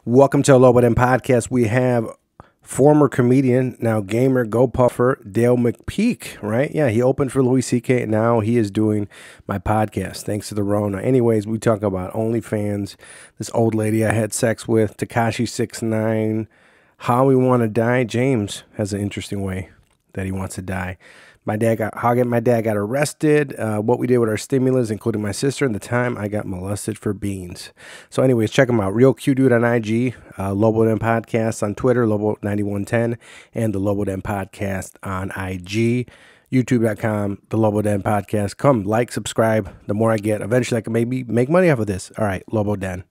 Welcome to Lobo Podcast. We have former comedian, now gamer, gopuffer, Dale McPeek, right? Yeah, he opened for Louis C.K. and now he is doing my podcast, thanks to the Rona. Anyways, we talk about OnlyFans, this old lady I had sex with, Tekashi 6ix9ine, how we want to die. James has an interesting way that he wants to die. My dad got arrested, what we did with our stimulus, including my sister, and the time I got molested for beans. So anyways, check them out. Real Cute Dude on IG, Lobo Podcast on Twitter, Lobo9110, and the Lobo Podcast on IG, youtube.com, the Lobo Podcast. Come, like, subscribe. The more I get, eventually I can maybe make money off of this. All right, Lobo Den.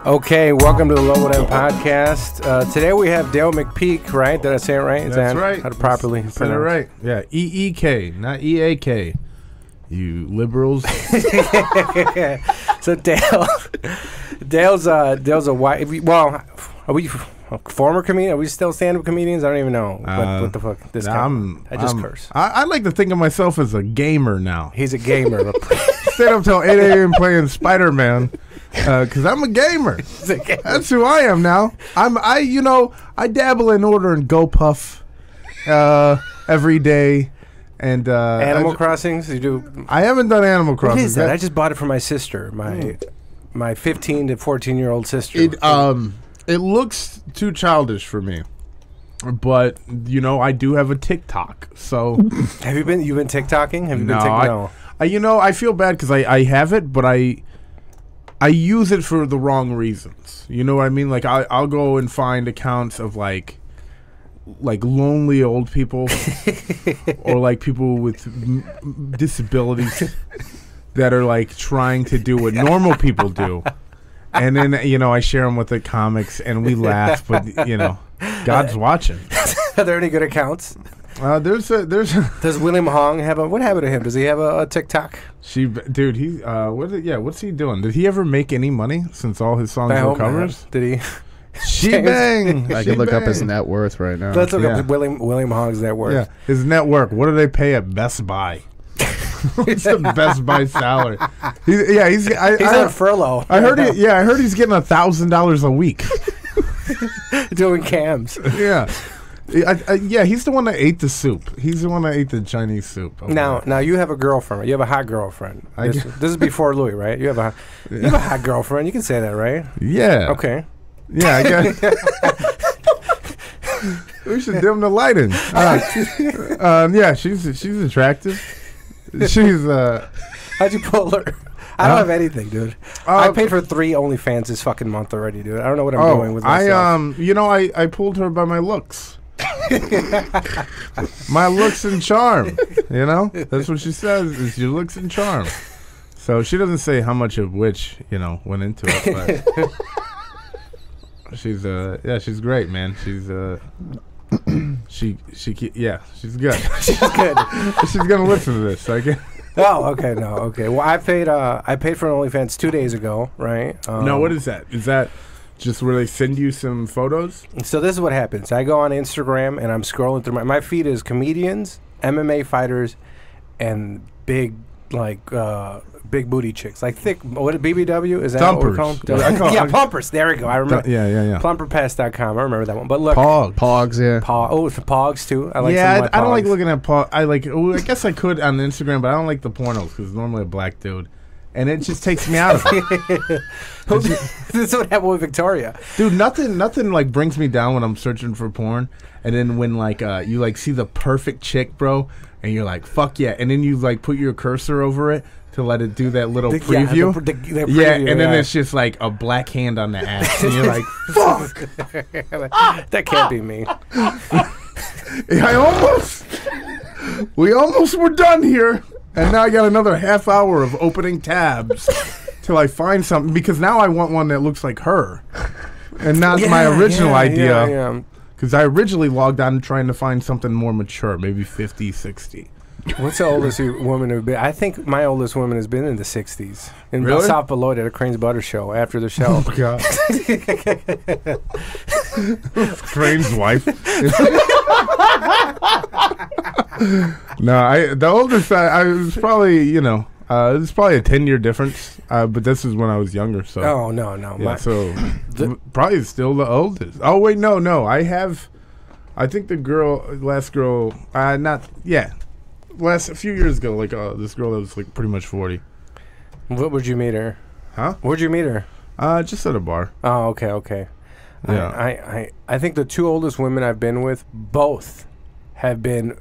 Okay, welcome to the Lobo Podcast. Today we have Dale McPeek, right? Did I say it right? Is That's that right. How to properly pronounce it? Right. Yeah, EEK, not EAK. You liberals. So Dale's a white. Well, are we a former comedian? Are we still stand-up comedians? I don't even know. What the fuck? I just curse. I like to think of myself as a gamer now. He's a gamer. Stayed up till 8 a.m. playing Spider-Man. Because I'm a gamer. That's who I am now. I dabble in ordering gopuff every day. And Animal Crossings? You do? I haven't done Animal Crossing. What is that? I just bought it for my sister, my 15 to 14-year-old sister. It looks too childish for me. But I do have a TikTok. So have you been TikToking? Have you been TikToking? No. I feel bad because I have it, but I use it for the wrong reasons. You know what I mean? Like I'll go and find accounts of like lonely old people or like people with disabilities that are like trying to do what normal people do. And then, I share them with the comics and we laugh, but God's watching. Are there any good accounts? Does William Hong have what happened to him? Does he have a TikTok? Dude, what's he doing? Did he ever make any money since all his songs were covers? Did he? She-bang! I can look up his net worth right now. Let's look up William Hong's net worth. Yeah, his net worth. What do they pay at Best Buy? What's the Best Buy salary? He's on furlough. I heard he's getting $1,000 a week doing cams. Yeah. He's the one that ate the soup. He's the one that ate the Chinese soup. Now you have a girlfriend. You have a hot girlfriend. This is before Louis, right? You have a hot girlfriend. You can say that, right? Yeah. Okay. Yeah, I guess. We should dim the lighting. Yeah, she's attractive. She's How'd you pull her? I don't have anything, dude. I paid for 3 OnlyFans this fucking month already, dude. I don't know what I'm doing with myself. I pulled her by my looks. My looks and charm. That's what she says. Is your looks and charm. So she doesn't say how much of which went into it. But she's she's great, man. She's she's good. She's good. She's gonna listen to this. So Oh, okay, no, okay. Well, I paid for an OnlyFans 2 days ago, right? No, what is that? Is that just where they send you some photos? So this is what happens. I go on Instagram and I'm scrolling through my feed is comedians, MMA fighters, and big booty chicks, like thick. What BBW is that? Dumpers. What we call them? Yeah, plumpers. There we go. I remember. Yeah. Plumperpass.com. I remember that one. But look, Pogs, yeah. It's the Pogs too. I like. Yeah, I don't like looking at I guess I could on Instagram, but I don't like the pornos because it's normally a black dude, and it just takes me out of it. This is what happened with Victoria, dude. Nothing like brings me down when I'm searching for porn, and then when you see the perfect chick, bro, and you're like, fuck yeah, and then you put your cursor over it to let it do that little preview. The preview, and then it's just like a black hand on the ass, and you're like, fuck. That can't be me. We almost were done here, and now I got another half hour of opening tabs till I find something, because now I want one that looks like her and not my original idea. Because I originally logged on trying to find something more mature, maybe 50, 60. What's the oldest woman who's been? I think my oldest woman has been in the 60s. In Really? South Beloit at a Crane's Butter show after the show. Oh, God. Crane's wife. No, the oldest, I was probably, you know, it was probably a 10-year difference, but this is when I was younger. So. Oh, no. Yeah, so probably still the oldest. Oh, wait, no. I think the last girl, a few years ago, like this girl that was like pretty much 40. What would you meet her? Huh? Where'd you meet her? Just at a bar. Oh, okay. Yeah. I think the two oldest women I've been with, both have been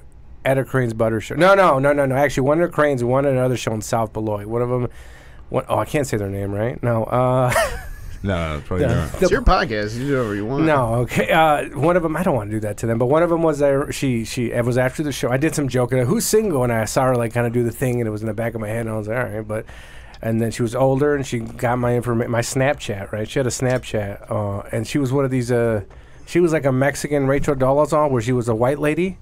at a Crane's Butter show. No. Actually, one at Crane's and one at another show in South Beloit. One of them, I can't say their name, right? No. No, probably not. It's your podcast. You do whatever you want. No, okay. One of them, I don't want to do that to them, but one of them was there. It was after the show. I did some joking. Who's single? And I saw her like kind of do the thing, and it was in the back of my head, and I was like, all right, but. And then she was older, and she got my information, my Snapchat, right? She had a Snapchat, and she was one of these. She was like a Mexican Rachel Dolezal, where she was a white lady,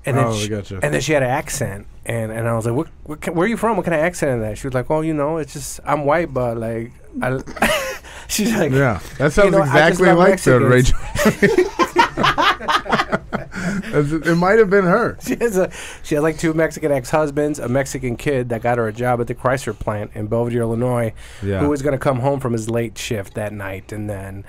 and then gotcha. And then she had an accent, and I was like, where are you from? What kind of accent is that? She was like, oh, it's just I'm white, but like she's like, yeah, that sounds exactly like the Rachel. It might have been her. She had like two Mexican ex-husbands, a Mexican kid that got her a job at the Chrysler plant in Belvidere, Illinois, who was going to come home from his late shift that night, and then.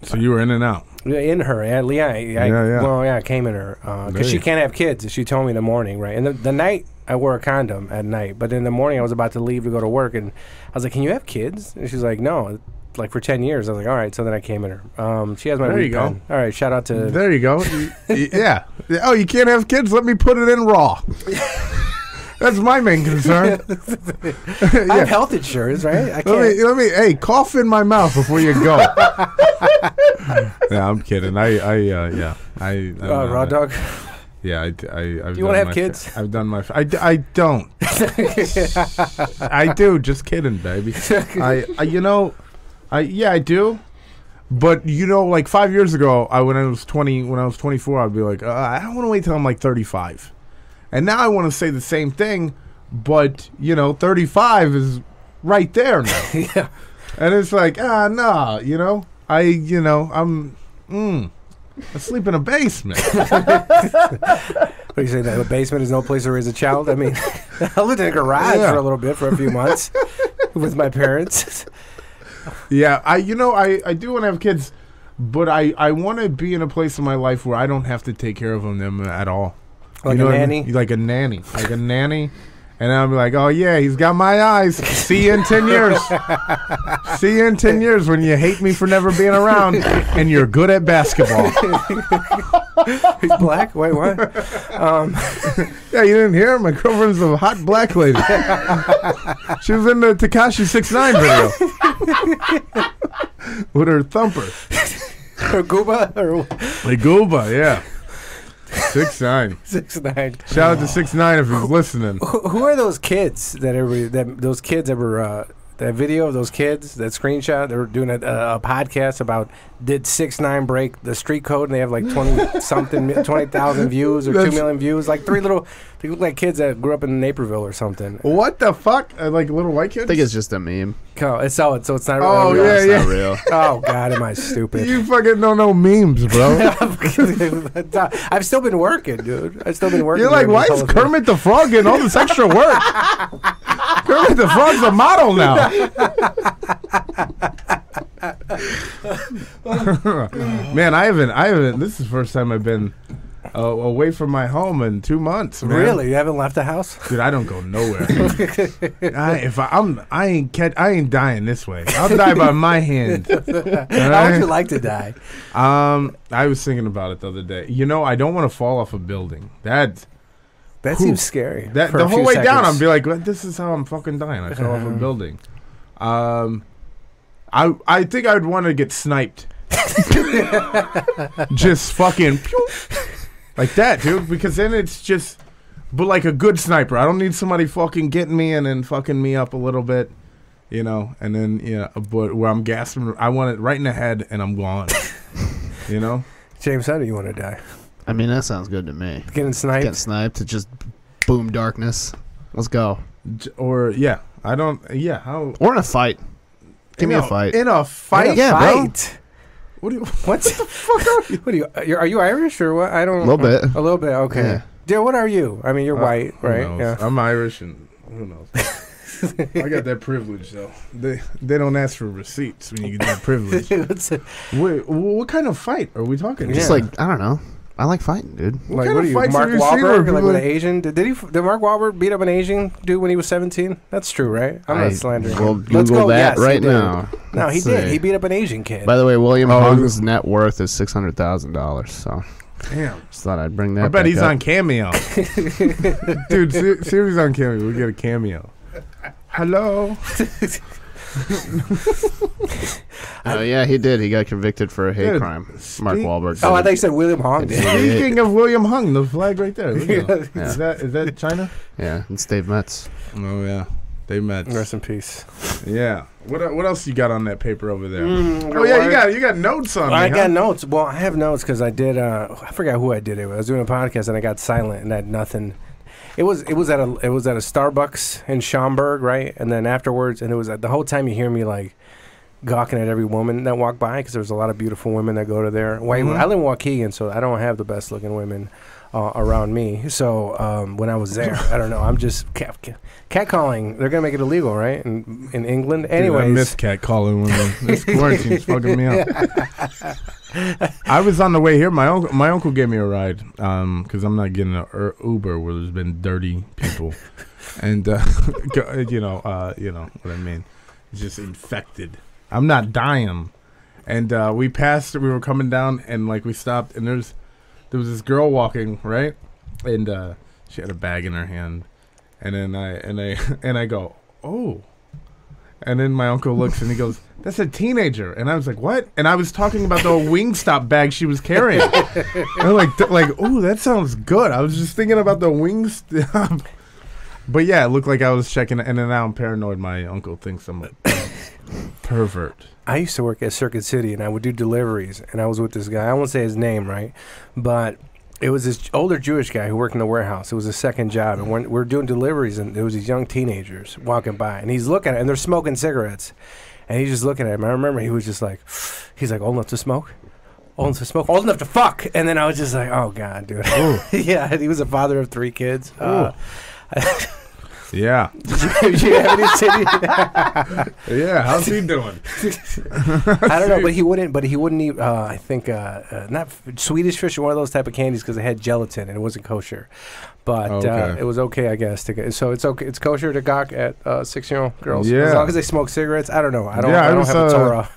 So you were in and out. In her, yeah. Well, yeah, I came in her because she can't have kids. She told me in the morning, right? And the night I wore a condom at night, but in the morning I was about to leave to go to work, and I was like, "Can you have kids?" And she's like, "No." Like for 10 years, I was like, all right. So then I came in her. She has my. There you go. All right, shout out to. There you go. Yeah. Oh, you can't have kids? Let me put it in raw. That's my main concern. I have health insurance, right? I can't. Let me. Hey, cough in my mouth before you go. Yeah, I'm kidding. Raw dog. Yeah, I've. You want to have kids? I've done my. I don't. I do. Just kidding, baby. I do. But like 5 years ago, when I was 24, I'd be like, I don't want to wait till I'm like 35. And now I want to say the same thing, but 35 is right there now. Yeah. And it's like, nah, I'm I sleep in a basement. What you say, that a basement is no place to raise a child? I mean, I lived in a garage for a little bit, for a few months with my parents. Yeah, I do want to have kids, but I want to be in a place in my life where I don't have to take care of them at all. Like a nanny? I mean? Like a nanny. And I'll be like, oh, yeah, he's got my eyes. See you in 10 years. See you in 10 years when you hate me for never being around and you're good at basketball. He's black? Wait, what? Yeah, you didn't hear? My girlfriend's a hot black lady. She was in the Tekashi 6ix9ine video. With her thumper. Her gooba? Like gooba, yeah. 6ix9ine. 6ix9ine. Shout out to 6ix9ine if he's listening. Who are those kids that video of those kids, that screenshot? They were doing a podcast about did 6ix9ine break the street code, and they have like 20,000 views or 2 million views. Like they look like kids that grew up in Naperville or something. What the fuck? Like little white kids? I think it's just a meme. So it's not real. Oh, yeah, it's not real. Oh, God, am I stupid. You fucking don't know memes, bro. I've still been working, dude. You're like, why is Kermit the Frog getting all this extra work? Kermit the Frog's a model now. Man, I haven't. This is the first time I've been away from my home in 2 months. Man. Really? You haven't left the house? Dude, I don't go nowhere. I ain't dying this way. I'll die by my hand. How would you like to die? I was thinking about it the other day. I don't want to fall off a building. That seems scary. The whole way down, I'll be like, this is how I'm fucking dying. I fell off a building. I think I'd want to get sniped. Just fucking like that, dude. Because then it's just, but like a good sniper. I don't need somebody fucking getting me and then fucking me up a little bit, and then but where I'm gasping, I want it right in the head and I'm gone. James, how do you want to die? I mean, that sounds good to me. Getting sniped? Getting sniped to just boom darkness. Let's go. Or I don't. Yeah, how? Or in a fight. Give me a fight. In a fight? Yeah, fight. What the fuck are you? What are you Irish or what? I don't. A little bit. A little bit. Okay. Yeah. Dude, what are you? I mean, you're white, Who right? knows? Yeah. I'm Irish, and who knows? I got that privilege, though. They don't ask for receipts when you get that privilege. Wait, what kind of fight are we talking? Just like, I don't know. I like fighting, dude. Like, kind what of are you, fights Mark have you seen where Wahlberg? Like people- with an Asian? Did Mark Wahlberg beat up an Asian dude when he was 17? That's true, right? I'm not slandering Well, him. Let's Google go. that Yes, he right did. now. No, he Let's did. see. He beat up an Asian kid. By the way, William Hung's net worth is $600,000. So, Damn. just thought I'd bring that. I bet back he's up. on Cameo. Dude, see if he's on Cameo. We get a cameo. Hello. Oh yeah, he did. He got convicted for a hate Yeah, crime. Mark Wahlberg. Oh, I did. thought you said William Hong did. Speaking of William Hung, the flag right there. Look at it. Yeah. Is that China? Yeah, it's Dave Metz. Oh yeah, they met. Rest in peace. Yeah. What else you got on that paper over there? Mm, Oh yeah, you got notes on. I me, got huh? notes. Well, I have notes because I did. I forgot who I did it with. I was doing a podcast and I got silent and I had nothing. It was at a Starbucks in Schaumburg, right? And then afterwards, and it was the whole time you hear me like gawking at every woman that walked by because there's a lot of beautiful women that go to there. I live in Waukegan, so I don't have the best looking women around me. So when I was there, I don't know. I'm just catcalling. They're gonna make it illegal, right? In England, anyways. Dude, I miss catcalling women. This quarantine's fucking me up. I was on the way here. My uncle gave me a ride because I'm not getting an Uber where there's been dirty people, and you know what I mean. It's just infected. I'm not dying, and we passed. We were coming down, and like we stopped, and there was this girl walking right, and she had a bag in her hand, and then I go, oh. And then my uncle looks and he goes, "That's a teenager." And I was like, "What?" And I was talking about the Wingstop bag she was carrying. And I'm like, "Oh, that sounds good." I was just thinking about the Wingstop. But yeah, it looked like I was checking. And then now I'm paranoid. My uncle thinks I'm a pervert. I used to work at Circuit City, and I would do deliveries, and I was with this guy. I won't say his name, right? But it was this older Jewish guy who worked in the warehouse. It was his second job, and when we were doing deliveries, and there was these young teenagers walking by, and he's looking at it, and they're smoking cigarettes, and he's just looking at him. I remember he was just like, he's like, old enough to smoke? Old enough to smoke? Old enough to fuck? And then I was just like, oh, God, dude. Yeah, he was a father of 3 kids. Yeah. Did you have any city? Yeah. How's he doing? I don't know, but he wouldn't eat. I think not Swedish fish or one of those type of candies because it had gelatin and it wasn't kosher. But Okay. it was okay, I guess. So it's okay. It's kosher to gawk at 6-year-old girls Yeah. as long as they smoke cigarettes. I don't know. I don't was, have a Torah.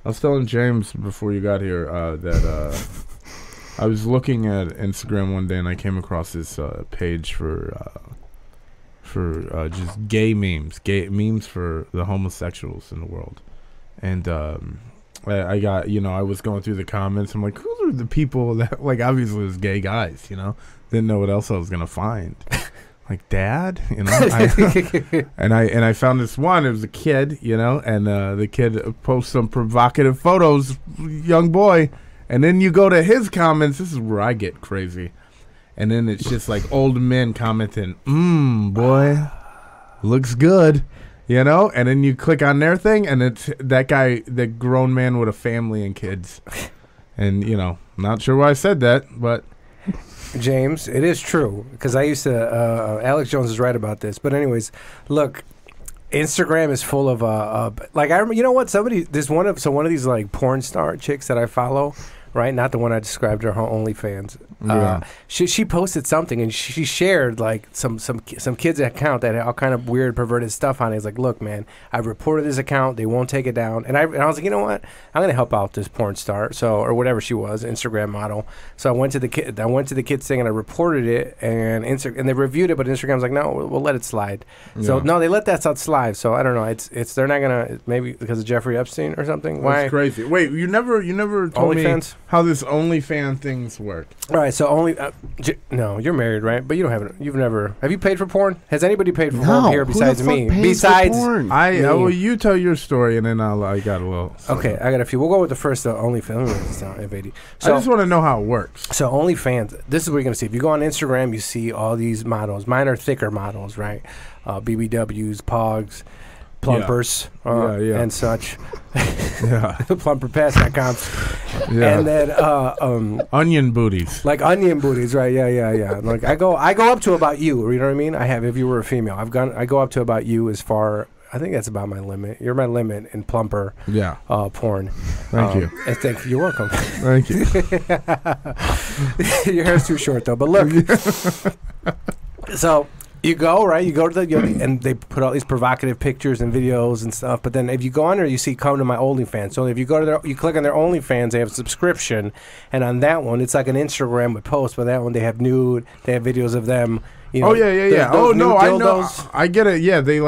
I was telling James before you got here that I was looking at Instagram one day and I came across this page for just gay memes for the homosexuals in the world. And I got, I was going through the comments. I'm like, who are the people that, like, obviously it was gay guys, didn't know what else I was going to find. Like, dad, and I found this one. It was a kid, and the kid posts some provocative photos, young boy. And then you go to his comments. This is where I get crazy. And then it's just like old men commenting, boy, looks good, And then you click on their thing, and it's that guy, the grown man with a family and kids. And, not sure why I said that, but. James, it is true, because I used to, Alex Jones is right about this. But anyways, look, Instagram is full of, like, I remember, you know what? There's one of these, like, porn star chicks that I follow. Right, not the one I described her OnlyFans. Yeah. She posted something and she shared like some kid's account that had all kind of weird perverted stuff on it. It's like, look, man, I reported this account. They won't take it down. And I was like, you know what? I'm gonna help out this porn star, or whatever she was, Instagram model. So I went to the kids thing and I reported it, and they reviewed it, but Instagram's like, no, we'll let it slide. Yeah. So no, they let that stuff slide. So I don't know. It's they're not gonna, maybe because of Jeffrey Epstein or something. Why? That's crazy. Wait, you never told OnlyFans? me how this OnlyFans things work. All right, so no, you're married, right? But you don't have you've never have you paid for porn? Has anybody paid for porn here besides me? Besides me. Well, you tell your story and then I got a little. Okay, I got a few. We'll go with the first OnlyFans. Let me write this down. F80. So, I just want to know how it works. So OnlyFans, this is what you're gonna see. If you go on Instagram, you see all these models. Mine are thicker models, right? BBWs, Pogs, Plumpers, and such. Plumperpass.com. Yeah. And then onion booties. Like onion booties, right? Yeah. Like I go up to about you. You know what I mean? I have, if you were a female, I go up to about you as far. I think that's about my limit. You're my limit in plumper porn. Thank you. You're welcome. Thank you. Your hair's too short though. But look, so you go, right? You go to and they put all these provocative pictures and videos and stuff. But then if you go on there, you see come to my OnlyFans. So if you go to you click on their OnlyFans, they have a subscription, and on that one, it's like an Instagram with posts. But that one, they have nude. They have videos of them. You know, Oh no, I know. I get it. Yeah, they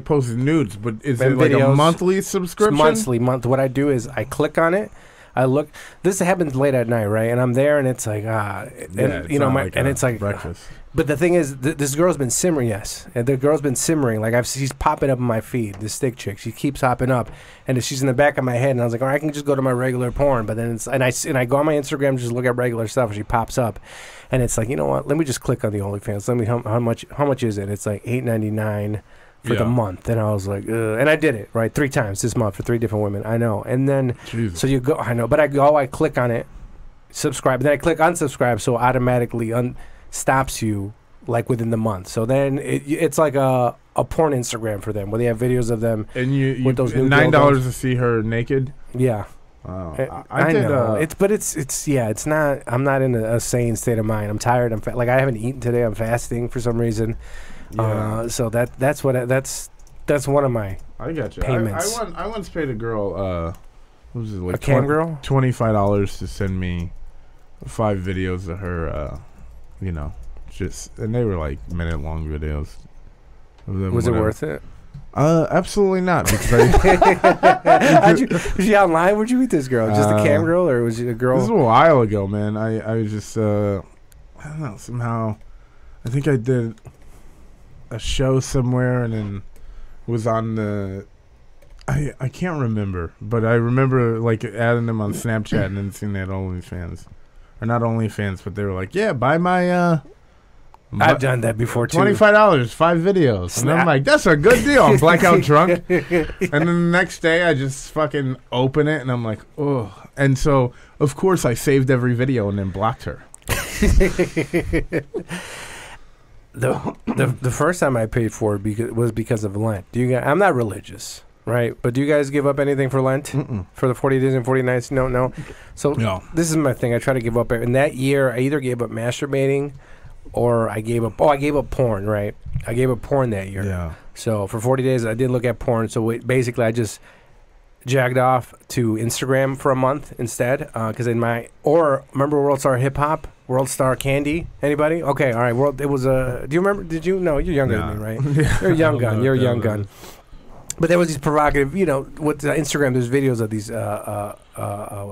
post nudes, but is it like a monthly subscription? It's monthly. What I do is I click on it. I look. This happens late at night, right? And I'm there, and it's like it's like breakfast. But the thing is, this girl's been simmering. Yes, and the girl's been simmering. Like she's popping up in my feed. This stick chick, she keeps popping up, and she's in the back of my head. And I was like, all right, I can just go to my regular porn. But then I go on my Instagram, just look at regular stuff, and she pops up, and it's like, you know what? Let me just click on the OnlyFans. Let me how much is it? It's like $8.99 for the month. And I was like, ugh. And I did it right 3 times this month for 3 different women. I know. And then so you go. I know, but I click on it, subscribe, and then I click unsubscribe, so it automatically stops you like within the month. So then it's like a porn Instagram for them where they have videos of them and you with those new $9 to see her naked. Yeah. Wow. I know. It's not. I'm not in a sane state of mind. I'm tired. I haven't eaten today. I'm fasting for some reason. Yeah. So that's one of my. I got you. Payments. I once paid a girl. What was it, like a cam girl? $25 to send me 5 videos of her. And they were like minute-long videos. Was it worth it? Absolutely not. Because was she online? Where'd you meet this girl? Just a cam girl, or was it a girl? This was a while ago, man. I was just I don't know, somehow I think I did a show somewhere and then was on the I can't remember, but I remember like adding them on Snapchat and then seeing that OnlyFans. Or not OnlyFans, but they were like, yeah, buy my I've done that before too. $25, 5 videos. And I'm like, that's a good deal. I'm blackout drunk. And then the next day I just fucking open it and I'm like, oh. And so of course I saved every video and then blocked her. The first time I paid for it was because of Lent. I'm not religious, right? But do you guys give up anything for Lent? For the 40 days and 40 nights? No. So this is my thing. I try to give up. In that year, I either gave up masturbating or I gave up porn, right? I gave up porn that year. Yeah. So for 40 days, I didn't look at porn. So basically, I just jagged off to Instagram for a month instead. Because remember World Star Hip Hop? World Star Candy? Anybody? Okay, all right. It was do you remember? Did you? No, you're younger than me, right? You're a young gun. You're a young gun. But there was these provocative, with Instagram, there's videos of these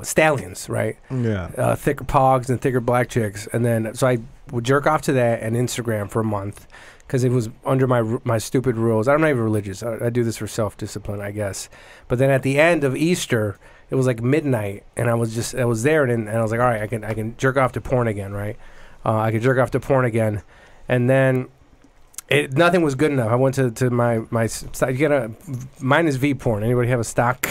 stallions, right? Yeah. Thicker pogs and thicker black chicks. And then, so I would jerk off to that and Instagram for a month because it was under my stupid rules. I'm not even religious. I do this for self-discipline, I guess. But then at the end of Easter, it was like midnight, and I was there, and I was like, all right, I can jerk off to porn again, right? I could jerk off to porn again. And then nothing was good enough. I went to my mine is V porn. Anybody have a stock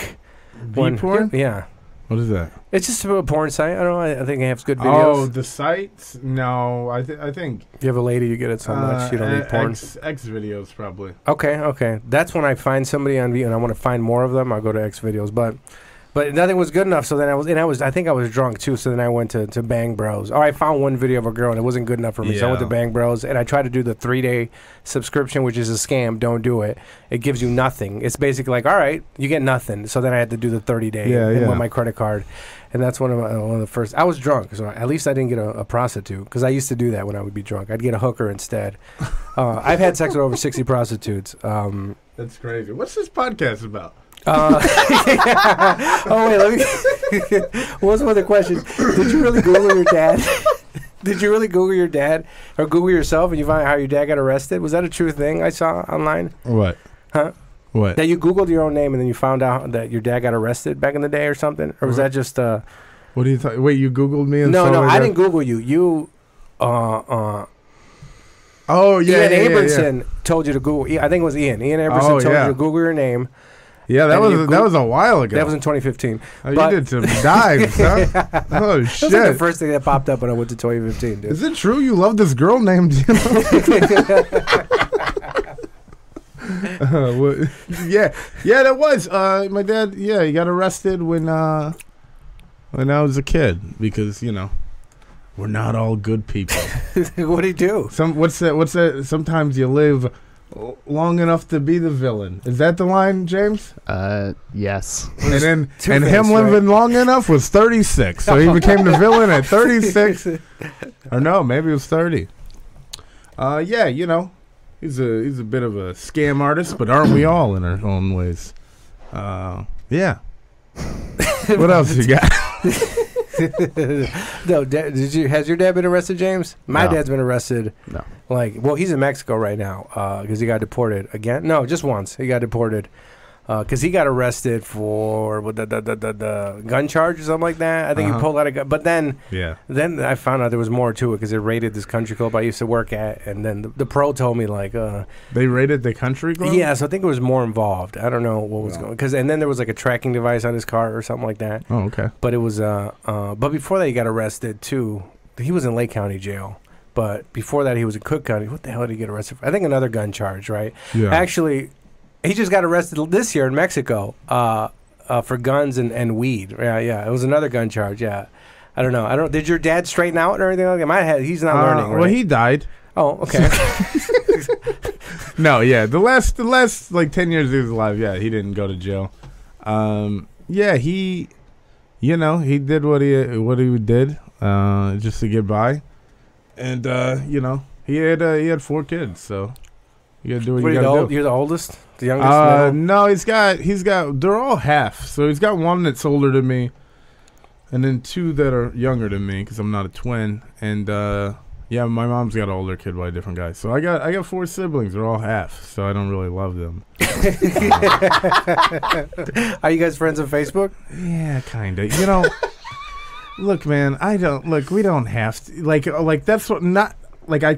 V porn? Yeah. What is that? It's just a porn site. I don't know. I think it has good videos. Oh, the sites? No, I think. If you have a lady, you get it so much. You don't need porn. X videos probably. Okay. That's when I find somebody on V and I want to find more of them. I'll go to X videos, but nothing was good enough. So then I think I was drunk too. So then I went to Bang Bros. I found one video of a girl and it wasn't good enough for me. So I went to Bang Bros and I tried to do the 3-day subscription, which is a scam. Don't do it. It gives you nothing. It's basically like, all right, you get nothing. So then I had to do the 30-day with my credit card. And that's one of the first. I was drunk, so at least I didn't get a prostitute because I used to do that when I would be drunk. I'd get a hooker instead. I've had sex with over 60 prostitutes. That's crazy. What's this podcast about? Oh wait, let me. What's one of the questions? Did you really Google your dad? Did you really Google your dad or Google yourself and you find out how your dad got arrested? Was that a true thing I saw online? What? Huh? What? That you Googled your own name and then you found out that your dad got arrested back in the day or something? Or was that just What do you think? Wait, you Googled me? And No, I didn't Google you. You Oh yeah, Ian yeah, Abramson told you to Google. I think it was Ian. Ian Abramson told you to Google your name. Yeah, that was a while ago. That was in 2015. Oh, you did some dives, huh? Oh shit! That was like the first thing that popped up when I went to 2015. Dude. Is it true you love this girl named? Yeah, that was my dad. Yeah, he got arrested when I was a kid because we're not all good people. What did he do? What's that? Sometimes you live long enough to be the villain. Is that the line, James? Yes. And him living long enough was 36, so he became the villain at 36. Or no, maybe it was 30. Yeah, he's a bit of a scam artist, but aren't we all in our own ways? Yeah. What else you got? No, has your dad been arrested, James? My No. dad's been arrested. No. He's in Mexico right now because he got deported again. No, just once he got deported because he got arrested for the gun charge or something like that. I think he pulled out a gun, but then I found out there was more to it because they raided this country club I used to work at, and then the pro told me they raided the country club. Yeah, so I think it was more involved. I don't know what was going and then there was like a tracking device on his car or something like that. Oh, okay. But it was but before that he got arrested too. He was in Lake County jail. But before that he was in Cook County. What the hell did he get arrested for? I think another gun charge, right? Yeah. Actually, he just got arrested this year in Mexico for guns and weed. Yeah. It was another gun charge, yeah. I don't know. Did your dad straighten out or anything like that? He's not learning, right? Well, he died. Oh, okay. No, yeah. The last like 10 years he was alive, yeah, he didn't go to jail. Yeah, he did what he did just to get by. And he had 4 kids, so you gotta do what you gotta do. You're the oldest? The youngest? No, he's got they're all half. So he's got one that's older than me, and then 2 that are younger than me because I'm not a twin. And yeah, my mom's got an older kid by a different guy. So I got 4 siblings. They're all half, so I don't really love them. Are you guys friends on Facebook? Yeah, kind of. Look, man, we don't have to like that's what not like I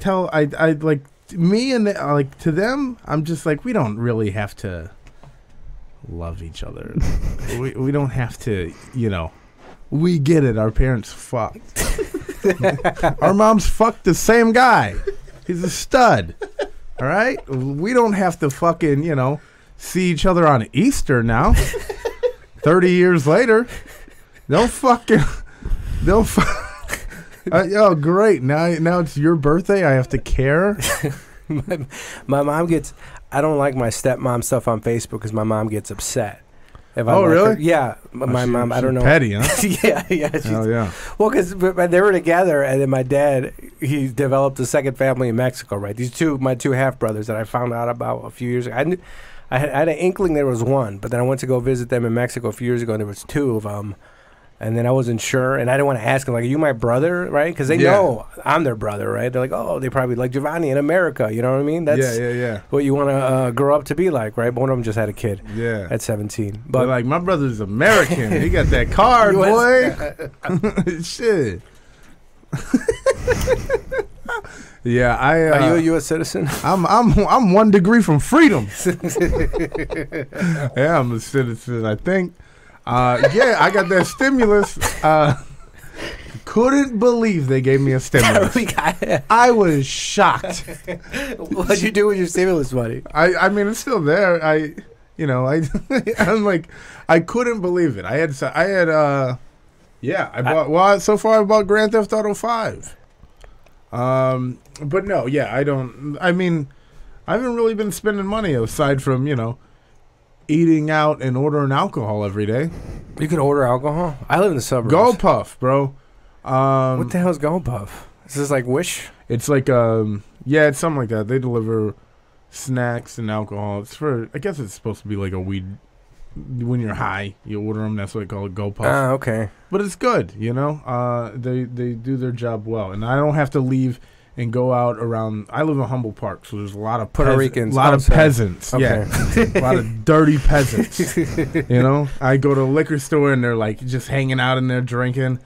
like me and to them I'm just like we don't really have to love each other. we don't have to, we get it, our parents fucked. Our moms fucked the same guy. He's a stud. All right? We don't have to fucking, see each other on Easter now. 30 years later. Oh, great. Now it's your birthday. I have to care. My mom gets... I don't like my stepmom stuff on Facebook because my mom gets upset. Really? Her. Yeah. My mom, I don't know. Petty, huh? Yeah. Oh, yeah. Well, because they were together, and then my dad, he developed a second family in Mexico, right? My 2 half-brothers that I found out about a few years ago. I had an inkling there was one, but then I went to go visit them in Mexico a few years ago, and there was 2 of them. And then I wasn't sure, and I didn't want to ask them, like, are you my brother, right? Because they know I'm their brother, right? They're like, oh, they probably like Giovanni in America, you know what I mean? That's what you want to grow up to be like, right? But one of them just had a kid at 17. But they're like, my brother's American. He got that card, boy. Shit. Yeah, are you a U.S. citizen? I'm 1 degree from freedom. Yeah, I'm a citizen, I think. Yeah, I got that stimulus. Couldn't believe they gave me a stimulus. I was shocked. What'd you do with your stimulus money? I mean, it's still there. I'm like, I couldn't believe it. I bought so far I bought Grand Theft Auto 5. But no, yeah, I haven't really been spending money aside from, eating out and ordering alcohol every day. You can order alcohol? I live in the suburbs. GoPuff, bro. What the hell is GoPuff? Is this like Wish? It's like it's something like that. They deliver snacks and alcohol. I guess it's supposed to be like a weed when you're high, you order them. That's what they call it, gopuff. Ah, okay. But it's good, you know. They do their job well, and I don't have to leave and go out around. I live in Humboldt Park, so there's a lot of Puerto Ricans, a lot of peasants. Okay. Yeah, a lot of dirty peasants. You know, I go to a liquor store and they're like just hanging out in there drinking,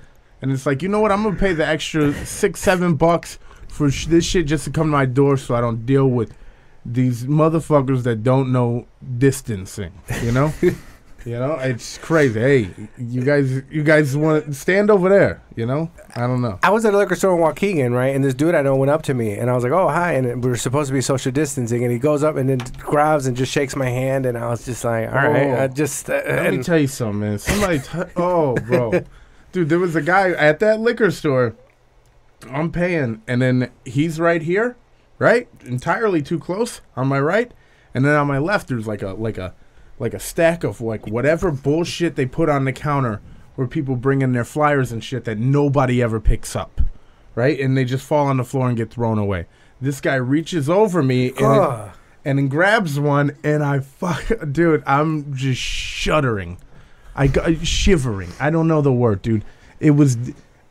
and it's like, you know what? I'm gonna pay the extra $6-7 for this shit just to come to my door, so I don't deal with these motherfuckers that don't know distancing. You know. You know, it's crazy. Hey, you guys want to stand over there, you know? I don't know. I was at a liquor store in Waukegan, right? And this dude I know went up to me, and I was like, oh, hi. And we were supposed to be social distancing, and he goes up and then grabs and just shakes my hand, and I was just like, all right. Let me tell you something, man. Somebody, oh, bro. Dude, there was a guy at that liquor store. I'm paying, and then he's right here, right? Entirely too close on my right. And then on my left, there's like a stack of like whatever bullshit they put on the counter where people bring in their flyers and shit that nobody ever picks up, right? And they just fall on the floor and get thrown away. This guy reaches over me and then grabs one, and dude, I'm just shuddering. Shivering. I don't know the word, dude.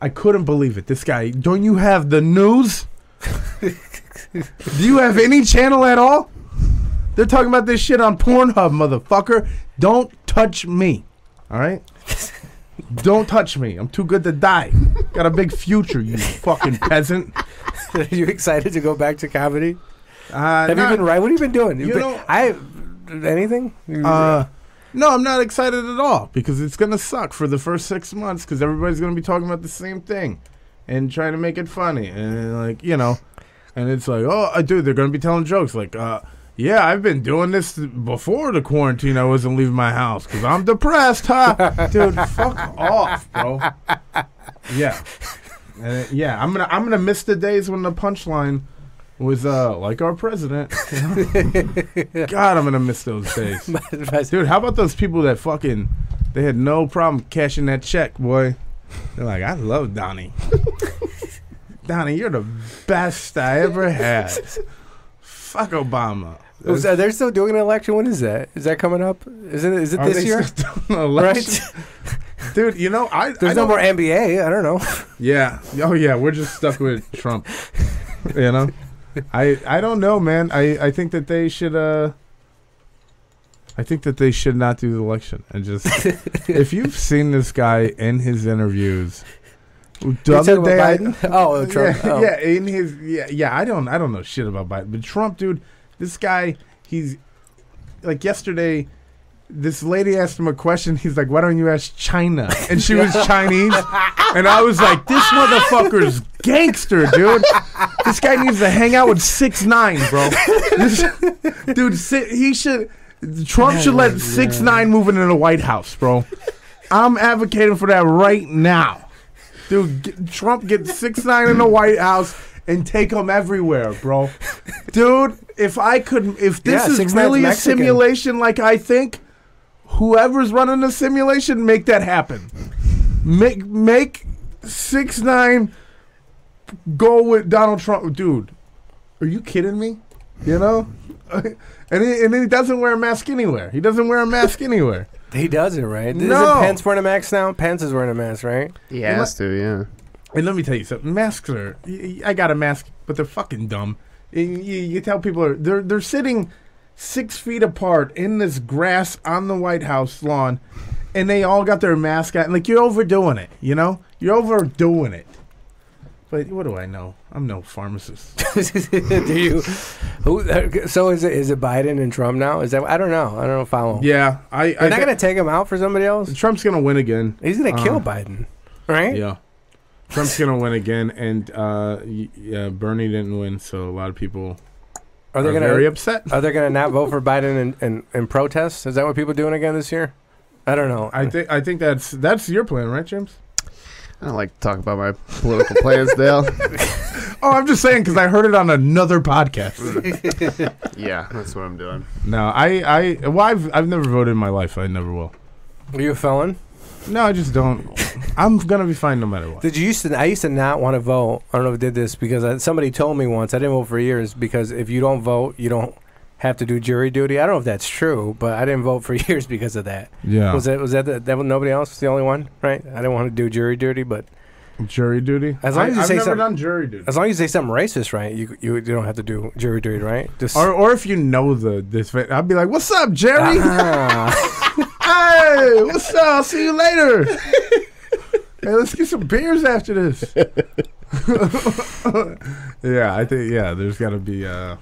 I couldn't believe it. This guy, don't you have the news? Do you have any channel at all? They're talking about this shit on Pornhub, motherfucker. Don't touch me. All right? Don't touch me. I'm too good to die. Got a big future, you fucking peasant. Are you excited to go back to comedy? Have you been right? What have you been doing? Anything? No, I'm not excited at all because it's going to suck for the first 6 months because everybody's going to be talking about the same thing and trying to make it funny. And, like, you know, and it's like, oh, dude, they're going to be telling jokes like, yeah, I've been doing this before the quarantine. I wasn't leaving my house because I'm depressed, huh? Dude, fuck off, bro. Yeah. Yeah, I'm gonna miss the days when the punchline was like our president. God, I'm gonna miss those days. Dude, how about those people that they had no problem cashing that check, boy? They're like, I love Donnie. Donnie, you're the best I ever had. Fuck Obama. They're still doing an election. When is that? Is that coming up? Is it this year? Right, dude. You know, there's no more NBA. I don't know. Yeah. Oh yeah. We're just stuck with Trump. You know. I don't know, man. I think that they should. I think that they should not do the election and just. If you've seen this guy in his interviews. The other day, Trump. Yeah. I don't know shit about Biden, but Trump, dude. This guy, he's like yesterday. This lady asked him a question. He's like, "Why don't you ask China?" And she was Chinese, and I was like, "This motherfucker's gangster, dude. This guy needs to hang out with 6ix9ine, bro. He should. Trump should let 6ix9ine move into the White House, bro. I'm advocating for that right now." Dude, Trump get 6ix9ine in the White House and take them everywhere, bro. Dude, if this is really a simulation like I think, whoever's running the simulation, make that happen. Make 6ix9ine go with Donald Trump. Dude, are you kidding me? You know? And he doesn't wear a mask anywhere. He doesn't, right? No. Isn't Pence wearing a mask now? Pence is wearing a mask, right? He has to, yeah. And let me tell you something. Masks are... I got a mask, but they're fucking dumb. You tell people... They're sitting 6 feet apart in this grass on the White House lawn, and they all got their mask on. Like, you're overdoing it, you know? You're overdoing it. But what do I know? I'm no pharmacist. Do you? So is it Biden and Trump now? Is that? I don't know. I don't follow. Yeah, They're not gonna take him out for somebody else. Trump's gonna win again. He's gonna kill Biden, right? Yeah, Trump's gonna win again, and Bernie didn't win, so a lot of people are very upset. Are they gonna not vote for Biden and protest? Is that what people are doing again this year? I don't know. I think that's your plan, right, James? I don't like to talk about my political plans, Dale. Oh, I'm just saying because I heard it on another podcast. Yeah, that's what I'm doing. No, I've never voted in my life. I never will. Are you a felon? No, I just don't. I'm gonna be fine no matter what. I used to not want to vote. I don't know if I did this because somebody told me once. I didn't vote for years because if you don't vote, you don't have to do jury duty. I don't know if that's true, but I didn't vote for years because of that. Yeah. Was that nobody else was the only one, right? I didn't want to do jury duty, but jury duty. As long as you I've say never something, done jury duty. as long as you say something racist, right? You don't have to do jury duty, right? Just Or if you know this, I'd be like, "What's up, Jerry? Hey, what's up? I'll see you later. Hey, let's get some beers after this." Yeah, I think there's got to be. I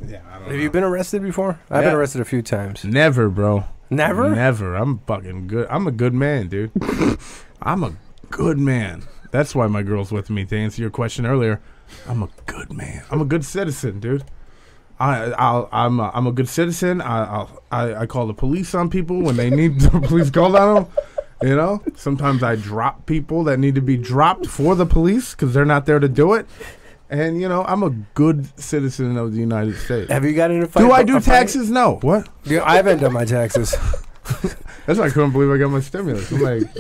don't know. Have you been arrested before? I've been arrested a few times. Never, bro. Never? Never. I'm fucking good. I'm a good man, dude. I'm a good man. That's why my girl's with me. To answer your question earlier, I'm a good man. I'm a good citizen, dude. I'm a good citizen. I call the police on people when they need the police called on them. You know, sometimes I drop people that need to be dropped for the police because they're not there to do it. And, you know, I'm a good citizen of the United States. Have you got in a fight? Do I do taxes? No. What? I haven't done my taxes. That's why I couldn't believe I got my stimulus. I'm like,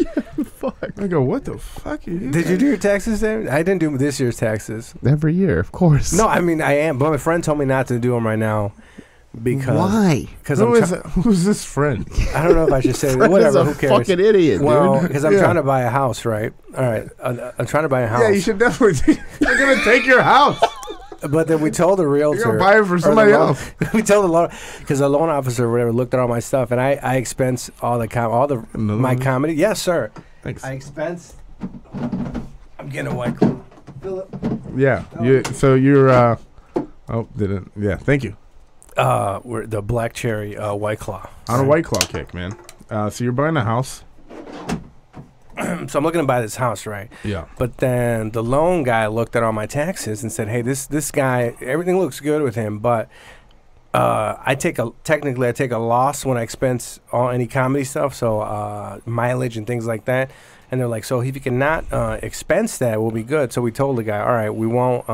fuck. I go, what the fuck are you? Did you do your taxes, David? I didn't do this year's taxes. Every year, of course. No, I mean, I am. But my friend told me not to do them right now. Because why? Because who's this friend? I don't know if I should say that. Whatever. Who cares? Fucking idiot. Well, dude. because I'm trying to buy a house, right? All right, I'm trying to buy a house. Yeah, you should definitely. You're gonna take your house. But then we told the realtor. You're gonna buy it for somebody else. We told the loan because the loan officer or whatever looked at all my stuff, and I expense all my comedy. Yes, sir. Thanks. I expense. I'm getting a white claw. Yeah. So you're. Oh, didn't. Yeah. Thank you. We're the black cherry white claw. On a white claw kick, man. So you're buying a house. So I'm looking to buy this house, right? Yeah. But then the loan guy looked at all my taxes and said, "Hey, this guy, everything looks good with him, but I take a loss when I expense any comedy stuff, so mileage and things like that." And they're like, "So if you cannot expense that, we'll be good." So we told the guy, "All right, we won't.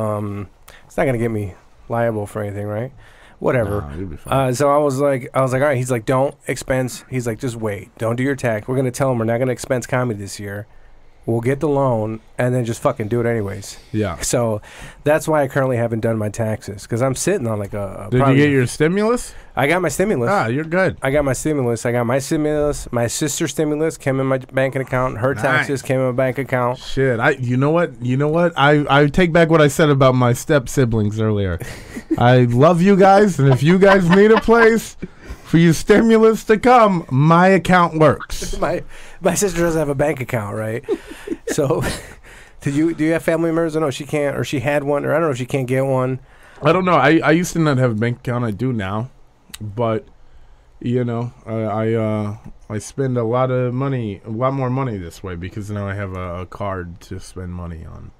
It's not gonna get me liable for anything, right?" Whatever. No, you'll be fine. So I was like, all right. He's like, don't expense. He's like, just wait. Don't do your tax. We're gonna tell him we're not gonna expense comedy this year. We'll get the loan and then just fucking do it anyways. Yeah. So that's why I currently haven't done my taxes because I'm sitting on like a. Did you get your stimulus? I got my stimulus. Ah, you're good. I got my stimulus. My sister's stimulus came in my bank account. Her taxes came in my bank account. Shit. You know what? I take back what I said about my step siblings earlier. I love you guys, and if you guys need a place for your stimulus to come, my account works. My sister doesn't have a bank account, right? So, do you have family members? Or no, she can't, or she had one, or I don't know if she can't get one. I don't know. I used to not have a bank account. I do now, but you know, I spend a lot more money this way because now I have a card to spend money on.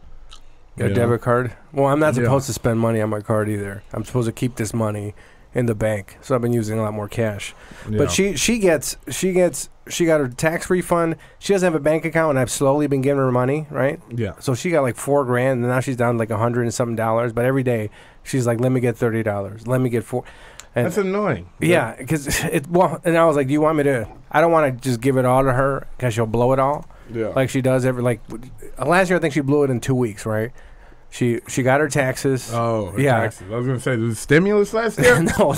A debit card? Well, I'm not supposed to spend money on my card either. I'm supposed to keep this money in the bank. So I've been using a lot more cash. Yeah. But she got her tax refund. She doesn't have a bank account, and I've slowly been giving her money, right? Yeah. So she got like $4,000, and now she's down like $100 and something. But every day she's like, "Let me get $30. Let me get $4." And that's annoying. Yeah, because and I was like, "Do you want me to?" I don't want to just give it all to her because she'll blow it all. Yeah. Like she does last year. I think she blew it in 2 weeks, right? She got her taxes. Oh, taxes. I was going to say, was it stimulus last year? No.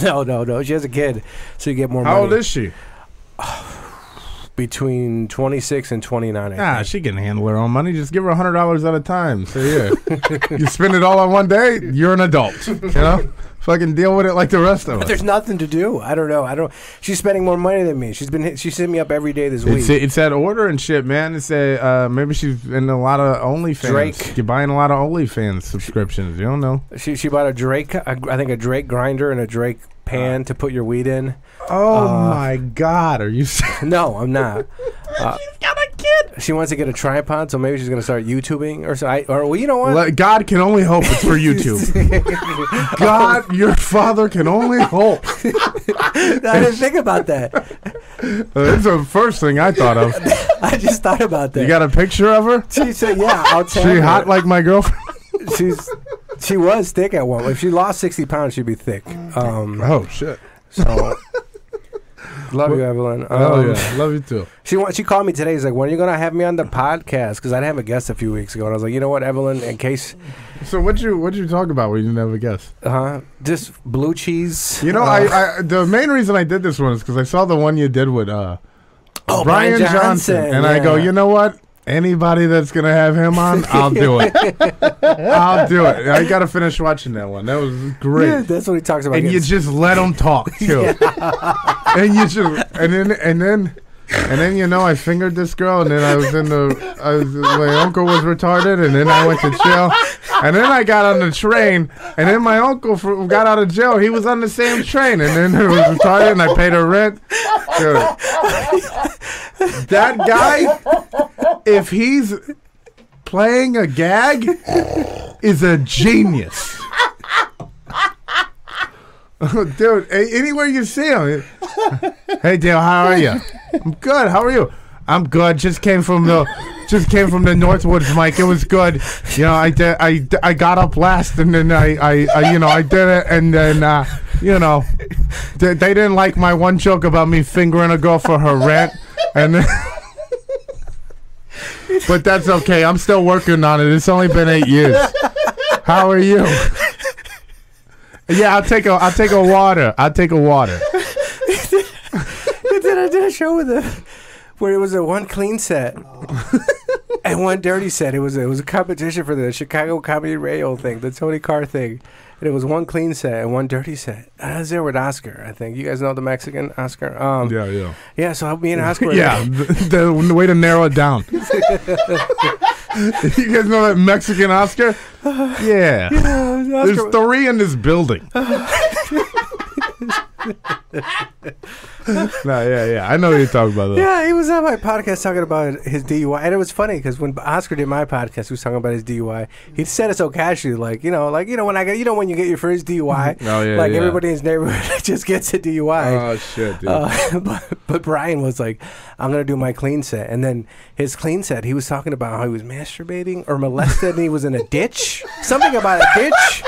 She has a kid, so you get more money. How old is she? Between 26 and 29, I think. She can handle her own money. Just give her $100 at a time. So, yeah. You spend it all on one day, you're an adult. You know? Fucking deal with it like the rest of us. But there's nothing to do. I don't know. She's spending more money than me. She's hit me up every day this week. It's that order and shit, man. It's maybe she's in a lot of OnlyFans. Drake. You're buying a lot of OnlyFans subscriptions. You don't know. She bought a Drake, I think a Drake grinder and a Drake pan to put your weed in. Oh my God, are you? No, I'm not. She's got a kid. She wants to get a tripod, so maybe she's gonna start YouTubing or so. Well, you know what? God can only hope it's for YouTube. God, your father can only hope. I didn't think about that. That's the first thing I thought of. I just thought about that. You got a picture of her? She said, "Yeah, I'll tell her." She hot like my girlfriend. She was thick at one. If she lost 60 pounds, she'd be thick. Oh shit. So Love you, Evelyn. Oh yeah, love you too. She called me today. She's like, "When are you gonna have me on the podcast?" Because I didn't have a guest a few weeks ago, and I was like, "You know what, Evelyn? In case." So what'd you talk about when you didn't have a guest? Just blue cheese. You know, I the main reason I did this one is because I saw the one you did with Brian Johnson, and I go, you know what? Anybody that's gonna have him on, I'll do it. I'll do it. I gotta finish watching that one. That was great. Yeah, that's what he talks about. And you just let him talk too. And you just and then you know I fingered this girl, and then my uncle was retarded, and then I went to jail, and then I got on the train, and then my uncle got out of jail. He was on the same train, and then it was retarded, and I paid her rent. Dude, that guy, if he's playing a gag, is a genius. Dude, anywhere you see him. Hey Dale, how are you? I'm good. How are you? I'm good. Just came from the Northwoods, Mike. It was good. You know, I got up last, and then I did it, and then you know, they didn't like my one joke about me fingering a girl for her rent, and then, but that's okay. I'm still working on it. It's only been 8 years. How are you? Yeah, I'll take a water. I did a show with where it was a one clean set and one dirty set. It was a competition for the Chicago Comedy Radio thing, the Tony Carr thing. And it was one clean set and one dirty set. I was there with Oscar, I think. You guys know the Mexican Oscar? Yeah. Yeah, so me and Oscar. Yeah, the way to narrow it down. You guys know that Mexican Oscar? Yeah. There's 3 in this building. Yeah. I know what you're talking about, though. Yeah, he was on my podcast talking about his DUI, and it was funny because when Oscar did my podcast, he was talking about his DUI. He said it so casually, like when when you get your first DUI, everybody in his neighborhood just gets a DUI. Oh shit, dude. But Brian was like, I'm gonna do my clean set, and then his clean set, he was talking about how he was masturbating or molested, and he was in a ditch, something about a ditch.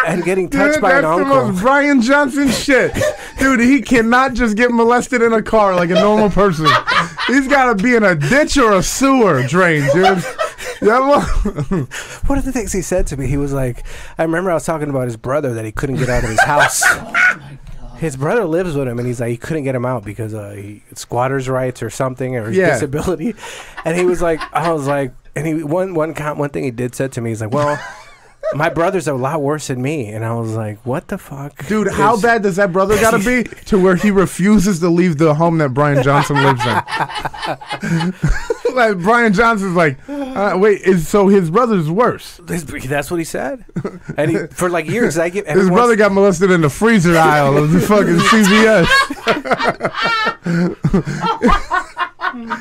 And getting touched by an uncle. That's the most Brian Johnson shit. Dude, he cannot just get molested in a car like a normal person. He's got to be in a ditch or a sewer drain, dude. One of the things he said to me, he was like, I remember I was talking about his brother that he couldn't get out of his house. His brother lives with him, and he's like, he couldn't get him out because squatters' rights or something, or his disability. And he was like, I was like, and he one thing he did said to me, he's like, well, my brother's a lot worse than me. And I was like, what the fuck? Dude, how bad does that brother gotta be to where he refuses to leave the home that Brian Johnson lives in? Like, Brian Johnson's like, so his brother's worse. That's what he said. And for like years, his brother got molested in the freezer aisle of the fucking CVS.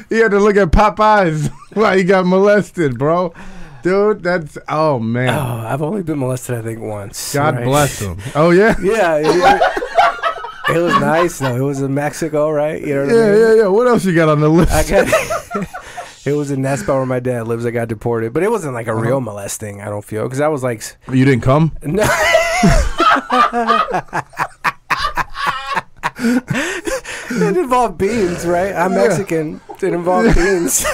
He had to look at Popeyes while he got molested, bro. Dude, that's man. Oh, I've only been molested, I think, once. God bless him. Oh yeah. Yeah. It was nice though. It was in Mexico, right? You know what I mean? Yeah. What else you got on the list? It was in Nespa where my dad lives. I got deported, but it wasn't like a real molesting. I don't feel because I was like. You didn't come? No. It involved beans, right? I'm Mexican. It involved beans.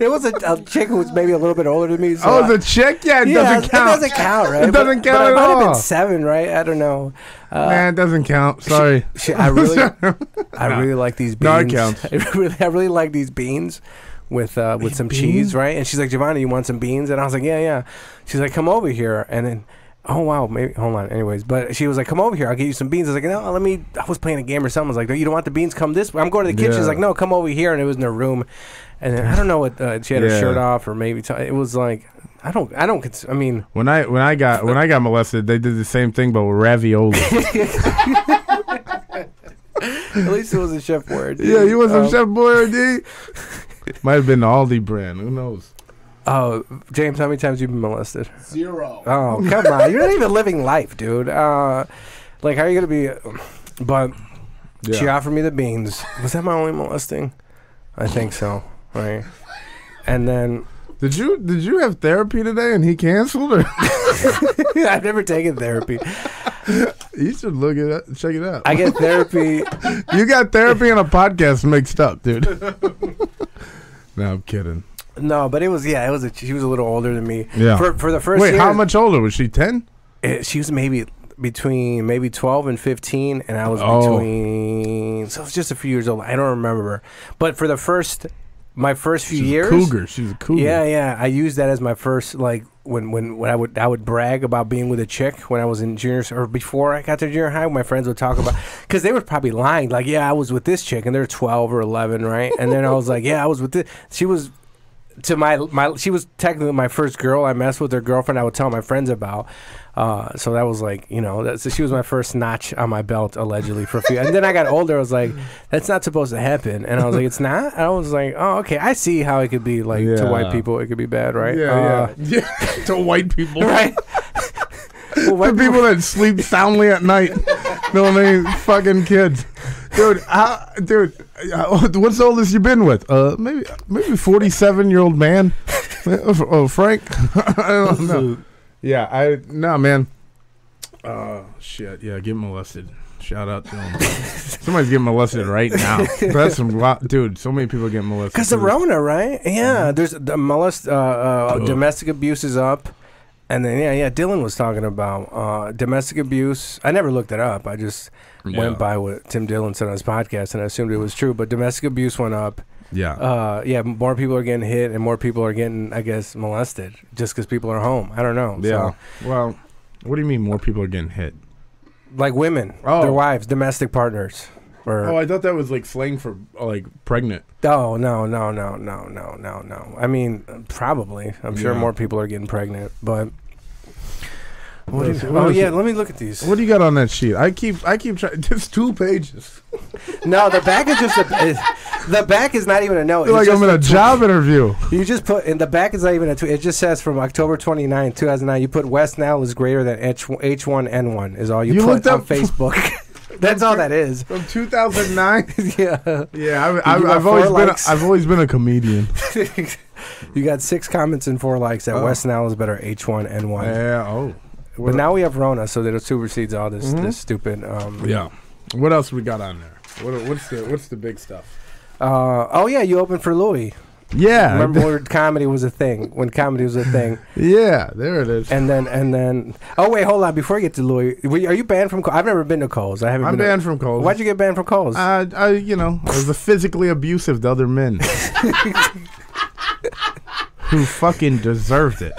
It was a chick who was maybe a little bit older than me. So it was a chick? Yeah, it doesn't count. It doesn't count, right? It doesn't count at all. I might have been 7, right? I don't know. Man, it doesn't count. Sorry. I really like these beans. No, it counts. I really like these beans with some cheese, right? And she's like, Giovanni, you want some beans? And I was like, yeah. She's like, come over here. And then, oh, wow, maybe, hold on. Anyways, but she was like, come over here. I'll get you some beans. I was like, no, I was playing a game or something. I was like, you don't want the beans? Come this way. I'm going to the kitchen. She's like, no, come over here. And it was in her room. And then, I don't know what, she had her shirt off or maybe, it was like, I mean. When I got molested, they did the same thing, but with ravioli. At least it was a Chef Boyardee. Yeah, you was a Chef Boyardee. Might have been the Aldi brand. Who knows? Oh, James, how many times have you been molested? 0. Oh, come on. You're not even living life, dude. Like, how are you going to be? But she offered me the beans. Was that my only molesting? I think so. Right. And then. Did you have therapy today and he canceled? Or? I've never taken therapy. You should look it up. Check it out. I get therapy. You got therapy and a podcast mixed up, dude. No, I'm kidding. No, but it was she was a little older than me. Yeah. For the first Wait, year, how much older was she? 10? She was between 12 and 15, and I was between. So it was just a few years old. I don't remember. But for my first few years, cougar. She's a cougar. Yeah. I used that as my first when I would brag about being with a chick when I was in junior or before I got to junior high. My friends would talk about because they were probably lying. Like, yeah, I was with this chick, and they're 12 or 11, right? And then I was like, yeah, I was with this. She was. She was technically my first girl I messed with. Her girlfriend I would tell my friends about. So that was like, so she was my first notch on my belt, allegedly, for a few. And then I got older. I was like, that's not supposed to happen. And I was like, it's not? I was like, oh, okay. I see how it could be like to white people. It could be bad, right? Yeah. To white people. Right. Well, white people that sleep soundly at night. No, they fucking kids. Dude, what's the oldest you been with? Maybe 47-year-old man. Frank. I don't know. Yeah, man. Shit. Yeah, get molested. Shout out to him. Somebody's getting molested right now. That's dude. So many people get molested because of Rona, right? Yeah, there's the domestic abuse is up. And then, Dylan was talking about domestic abuse. I never looked it up. I just went by what Tim Dillon said on his podcast, and I assumed it was true. But domestic abuse went up. Yeah. More people are getting hit, and more people are getting, I guess, molested just because people are home. I don't know. Yeah. So, well, what do you mean more people are getting hit? Like women, their wives, domestic partners. I thought that was like slang for like pregnant. Oh, no. I mean, probably. I'm sure more people are getting pregnant, but. Let me look at these. What do you got on that sheet? I keep trying. Just 2 pages. No, the back is just the back is not even a note. Like I'm in a job interview. You just put in the back is not even a tweet. It just says from October 29, 2009. You put West Nile is greater than H1N1 is all you put on Facebook. That's all that is. From 2009. Yeah. I've always been a comedian. You got 6 comments and 4 likes that West Nile is better H1N1. Yeah. But now we have Rona, so that it supersedes all this stupid. Yeah. What else we got on there? What's the big stuff? You opened for Louis. Yeah. Remember when comedy was a thing? When comedy was a thing. Yeah, there it is. And then. Oh wait, hold on. Before you get to Louis, are you banned from? I've never been to Coles. I'm banned from Coles. Why'd you get banned from Coles? I was physically abusive to other men who fucking deserved it.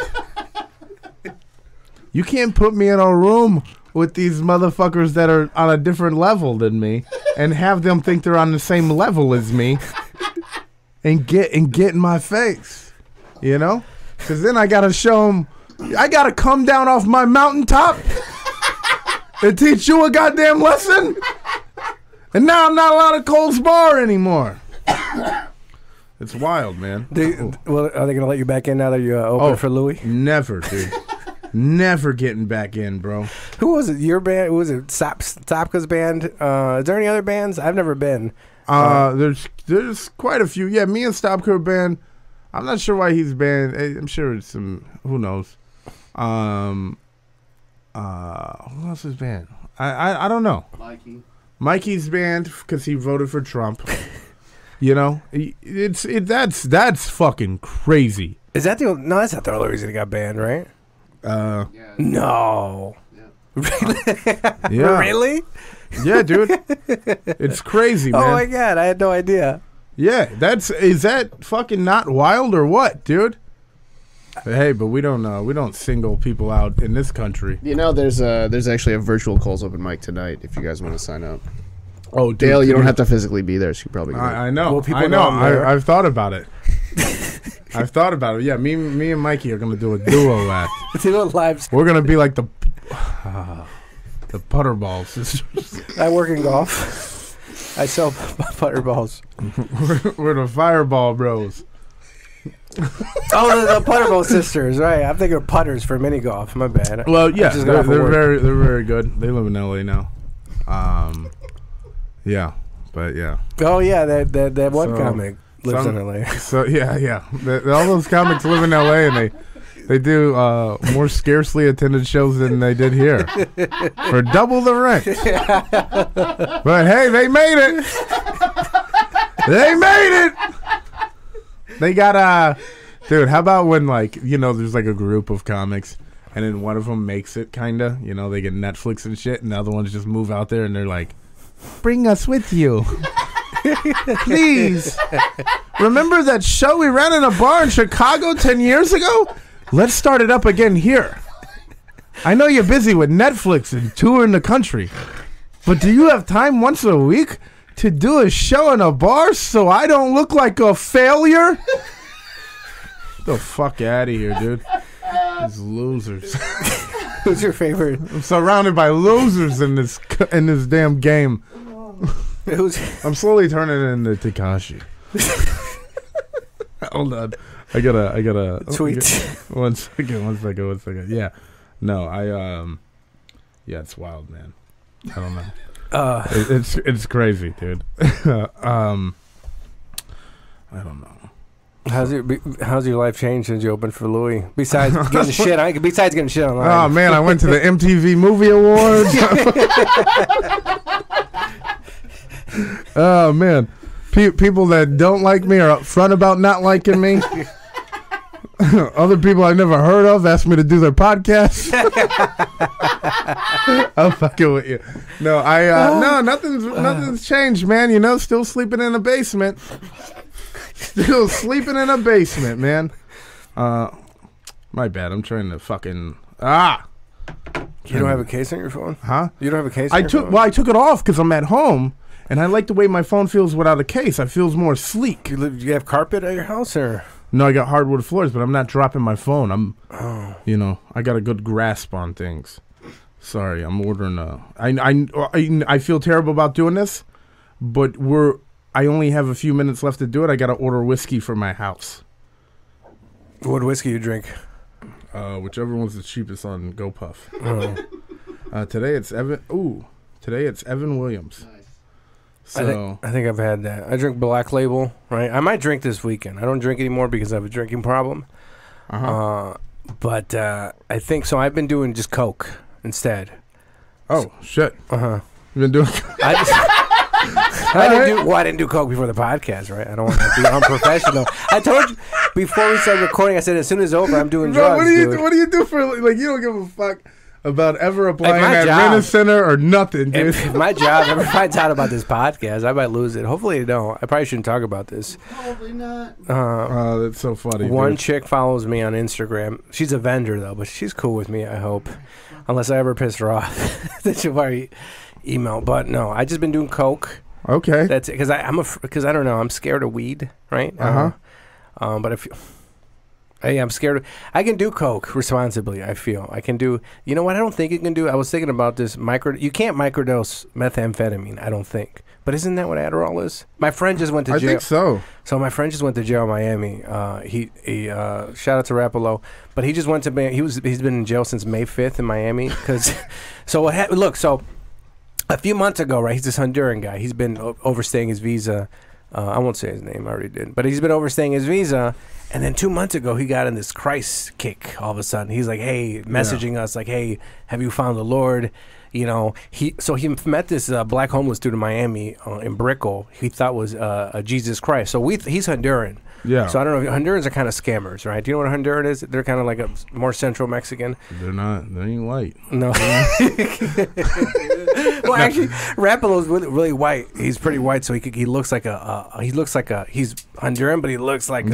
You can't put me in a room with these motherfuckers that are on a different level than me and have them think they're on the same level as me and get in my face, Because then I got to show them, I got to come down off my mountaintop and teach you a goddamn lesson. And now I'm not allowed to Coles Bar anymore. It's wild, man. Are they going to let you back in now that you're open for Louis? Never, dude. Never getting back in, bro. Who was it? Your band? Who was it? Sapka's band? Is there any other bands? I've never been. There's quite a few. Yeah, me and Stopka band. I'm not sure why he's banned. I'm sure it's some. Who knows? Who else is banned? I don't know. Mikey's banned because he voted for Trump. That's fucking crazy. Is that the? No, that's not the only reason he got banned, right? No. Yeah. Really? Yeah, dude. It's crazy, man. Oh my god, I had no idea. Yeah, is that fucking not wild or what, dude? Hey, but we don't single people out in this country. There's actually a virtual Coles open mic tonight if you guys want to sign up. Oh, dude, Dale, you don't have to physically be there, so you probably. I know. Well, I know. I've thought about it. I've thought about it. Yeah, me and Mikey are gonna do a duo act. We're gonna be like the Butterball sisters. I work in golf. I sell Butterballs. We're the Fireball Bros. The Butterball sisters, right? I'm thinking of putters for mini golf. My bad. Well, yeah, they're very good. They live in LA now. Yeah, but yeah. Oh yeah, that one comic lives in LA. So yeah. All those comics live in LA, and They do more scarcely attended shows than they did here for double the rent. But hey, they made it. They made it. They got dude. How about when there's like a group of comics, and then one of them makes it, kinda. They get Netflix and shit, and the other ones just move out there, and they're like, "Bring us with you, please." Remember that show we ran in a bar in Chicago 10 years ago? Let's start it up again here. I know you're busy with Netflix and touring the country, but do you have time once a week to do a show in a bar so I don't look like a failure? Get the fuck out of here, dude. These losers. Who's your favorite? I'm surrounded by losers in this damn game. I'm slowly turning into Tekashi. Hold on. I gotta tweet. One second. Yeah. No, yeah, it's wild, man. I don't know. It's crazy, dude. I don't know. How's your life changed since you opened for Louis? Besides getting shit online. Oh man, I went to the MTV Movie Awards. Oh man, people that don't like me are upfront about not liking me. Other people I've never heard of asked me to do their podcast. I'm fucking with you. No, no, nothing's changed, man. Still sleeping in a basement. Still sleeping in a basement, man. My bad. I'm trying to fucking You don't have a case on your phone? Huh? You don't have a case on your phone? Well, I took it off because I'm at home, and I like the way my phone feels without a case. It feels more sleek. You have carpet at your house, or? No, I got hardwood floors, but I'm not dropping my phone. I got a good grasp on things. Sorry, I'm ordering I feel terrible about doing this, but I only have a few minutes left to do it. I got to order whiskey for my house. What whiskey you drink? Whichever one's the cheapest on GoPuff. Oh. Today it's Evan Williams. Nice. So I think I've had that. I drink Black Label, right? I might drink this weekend. I don't drink anymore because I have a drinking problem. But I think so. I've been doing just Coke instead. Oh shit! You've been doing. I didn't do Coke before the podcast, right? I don't want to be unprofessional. I told you before we started recording. I said as soon as it's over, I'm doing drugs. What do you do for you don't give a fuck about ever applying at Rena-Center or nothing, dude? If my job ever finds out about this podcast, I might lose it. Hopefully they don't. I probably shouldn't talk about this. Probably not. That's so funny. One chick follows me on Instagram. She's a vendor though, but she's cool with me. I hope, unless I ever piss her off, then she'll probably email. But no, I just been doing Coke. Okay. That's it, because I don't know. I'm scared of weed, right? But I'm scared. I can do Coke responsibly. I feel I can do. You know what? I don't think you can do. I was thinking about this You can't microdose methamphetamine. I don't think. But isn't that what Adderall is? My friend just went to jail. I think so. So my friend just went to jail in Miami. He shout out to Rapolo, but he just went to. He's been in jail since May 5th in Miami because. So what happened? Look, so a few months ago, right? He's this Honduran guy. He's been overstaying his visa. I won't say his name. I already did. But he's been overstaying his visa. And then 2 months ago, he got in this Christ kick all of a sudden. He's like, hey, messaging us like, hey, have you found the Lord? He met this black homeless dude in Miami in Brickell. He thought was Jesus Christ. So he's Honduran. Yeah. So I don't know. Hondurans are kind of scammers, right? Do you know what a Honduran is? They're kind of like a more Central Mexican. They're not. They ain't white. No. Well, actually, Rapalo's really white. He's pretty white, so he looks like he's Honduran, but he looks like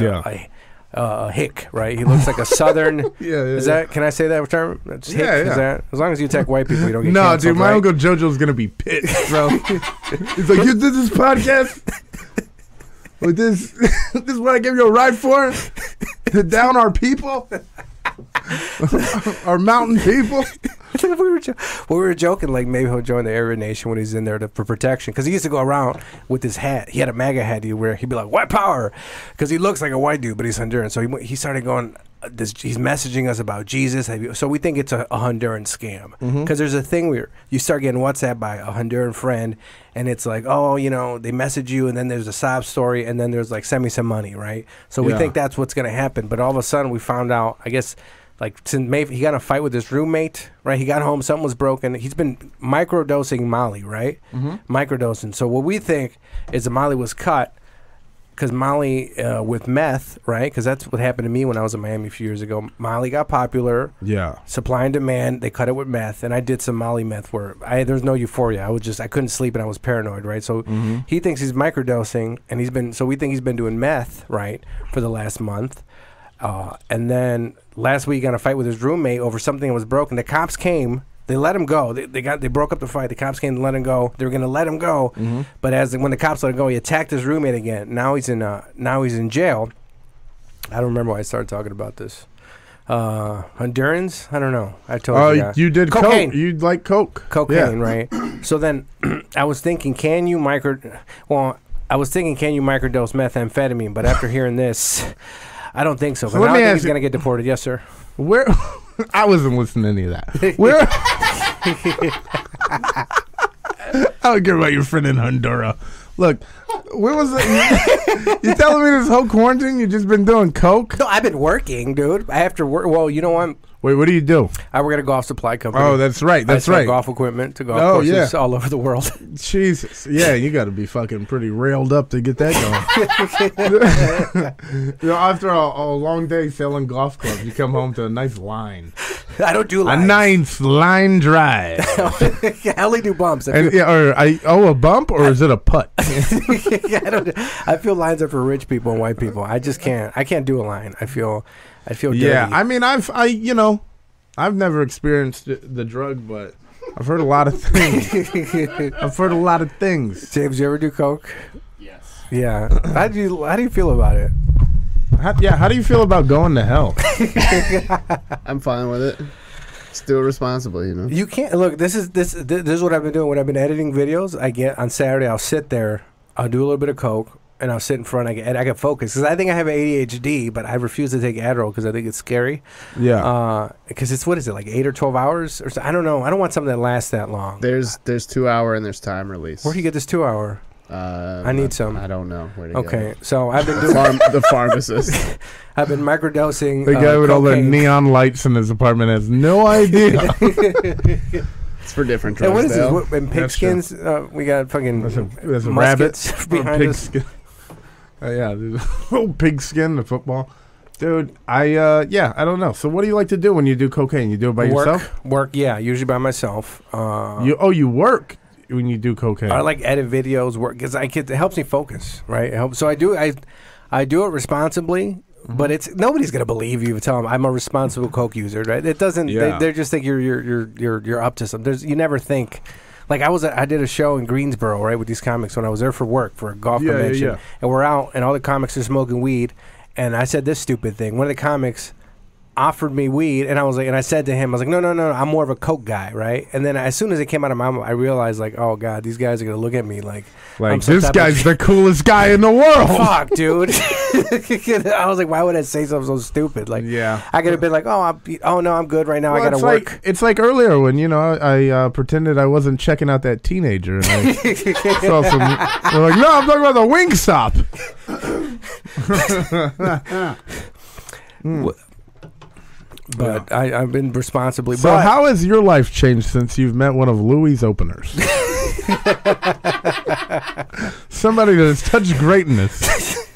a hick, right? He looks like a southern. Can I say that term? That's hick. Is that, as long as you attack white people, you don't get canceled, dude. My right? Uncle JoJo's gonna be pissed, bro. He's like, you did this podcast. Like this is what I gave you a ride for? To down our people? Our mountain people? we were joking, like maybe he'll join the Aryan Nation when he's in there for protection. Because he used to go around with his hat. He had a MAGA hat he'd wear. He'd be like, white power. Because he looks like a white dude, but he's Honduran. So he started going, he's messaging us about Jesus. So we think it's a Honduran scam. Because there's a thing where you start getting WhatsApp by a Honduran friend, and it's like, oh, they message you, and then there's a sob story, and then there's like, send me some money, right? So we think that's what's going to happen. But all of a sudden, we found out, I guess, like since May. He got in a fight with his roommate, right? He got home, something was broken. He's been microdosing Molly, right? Microdosing. So what we think is that Molly was cut because Molly with meth, right? Because that's what happened to me when I was in Miami a few years ago. Molly got popular. Yeah. Supply and demand. They cut it with meth, and I did some Molly meth where there's no euphoria. I couldn't sleep and I was paranoid, right? So he thinks he's microdosing, and we think he's been doing meth, right, for the last month. And then last week, he got in a fight with his roommate over something that was broken. The cops came. They let him go. They broke up the fight. The cops came to let him go. They were going to let him go, but when the cops let him go, he attacked his roommate again. Now he's in jail. I don't remember why I started talking about this. Hondurans? I don't know. I told you. You did cocaine. Coke. You like Coke. Cocaine, right? So then I was thinking, can you microdose methamphetamine? But after hearing this, I don't think so. But I think he's going to get deported. Yes, sir. Where? I wasn't listening to any of that. Where? I don't care about your friend in Honduras. Look, where was it? You telling me this whole quarantine you just been doing Coke? No, I've been working, dude. I have to work. Well, you know what? Wait, what do you do? I work at a golf supply company. Oh, that's right. That's right. Golf equipment to golf courses all over the world. Jesus. Yeah, you got to be fucking pretty railed up to get that going. After a long day selling golf clubs, you come home to a nice line. I don't do lines. A nice line drive. I only do bumps. A bump or is it a putt? I feel lines are for rich people and white people. I just can't. I can't do a line. I feel dirty. Yeah, I mean, I've never experienced the drug, but I've heard a lot of things. James, you ever do Coke? Yes. Yeah. How do you feel about it? How do you feel about going to hell? I'm fine with it. Just do it responsibly, you know. You can't look. This is what I've been doing when I've been editing videos. I get on Saturday. I'll sit there. I'll do a little bit of Coke. And I'll sit in front. I get focused because I think I have ADHD, but I refuse to take Adderall because I think it's scary. Yeah. Because it's, what is it, like 8 or 12 hours? Or so, I don't know. I don't want something that lasts that long. There's 2 hour and there's time release. Where do you get this 2 hour? I need some. I don't know where to Okay, so I've been doing the pharmacist. I've been microdosing. The guy with cocaine. all the neon lights in his apartment has no idea. It's for different drugs. And what is this? In pigskins, we got fucking there's a rabbit behind us. Yeah, oh, pigskin, the football. Dude, I don't know. So what do you like to do when you do cocaine? You do it by yourself? Work, yeah, usually by myself. You work when you do cocaine? I like edit videos, work, because it helps me focus, right? So I do it responsibly, but nobody's gonna believe you if you tell them I'm a responsible coke user, right? It doesn't. Yeah. They just think you're up to something. You never think. Like I did a show in Greensboro, right, with these comics when I was there for work for a golf convention, and we're out, and all the comics are smoking weed, and I said this stupid thing. One of the comics offered me weed, and I said to him, I was like, no, I'm more of a coke guy, right? And then as soon as it came out of my mouth, I realized, like, oh god, these guys are gonna look at me like this guy's the coolest guy in the world. Fuck, dude. I was like, why would I say something so stupid? Like, yeah, I could have been like, oh no, I'm good right now. I gotta work. It's like earlier when I pretended I wasn't checking out that teenager, and I saw some. We're like, no, I'm talking about the Wingstop. But I've been responsibly. So how has your life changed since you've met one of Louis' openers? Somebody that has touched greatness.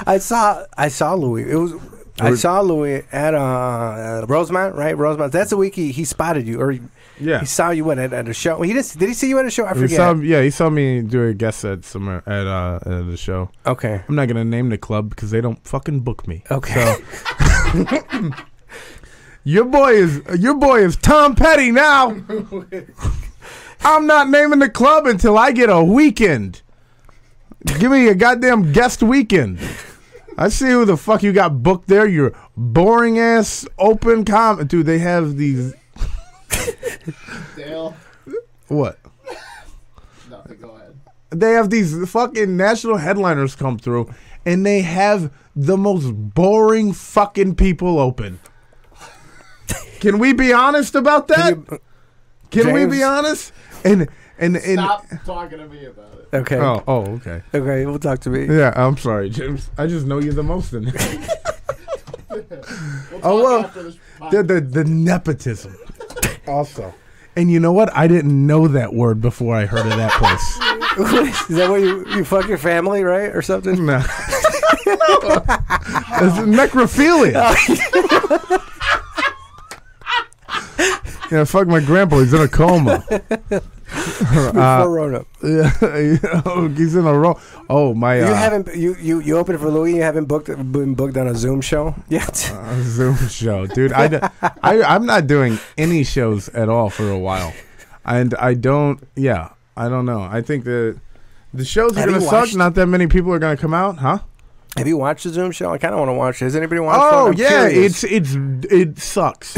I saw Louis. I saw Louis at Rosemont, right? Rosemont. That's the week he spotted you, or he saw you at a show. Did he see you at a show? I forget. He saw me do a guest set somewhere at a show. Okay. I'm not gonna name the club because they don't fucking book me. Okay. So. Your boy is Tom Petty now. I'm not naming the club until I get a weekend. Give me a goddamn guest weekend. I see who the fuck you got booked there. Your boring ass open comment. Dude, they have these. Dale. What? Nothing, go ahead. They have these fucking national headliners come through, and they have the most boring fucking people open. Can we be honest about that? Can we be honest? And stop talking to me about it. Okay. Oh, okay. Okay, we'll talk to me. Yeah, I'm sorry, James. I just know you the most in here. Oh, well, the nepotism also. And you know what? I didn't know that word before I heard of that place. Is that what you fuck your family, right? Or something? No. It's necrophilia. Yeah, fuck my grandpa. He's in a coma. Before Rona. Yeah, he's in a row. Oh my! You haven't you opened for Louis. You haven't been booked on a Zoom show yet. A Zoom show, dude. I'm not doing any shows at all for a while, and I don't. Yeah, I don't know. I think the shows are gonna suck. Not that many people are gonna come out, huh? Have you watched the Zoom show? I kind of want to watch it. Has anybody watched it? Oh yeah, it sucks.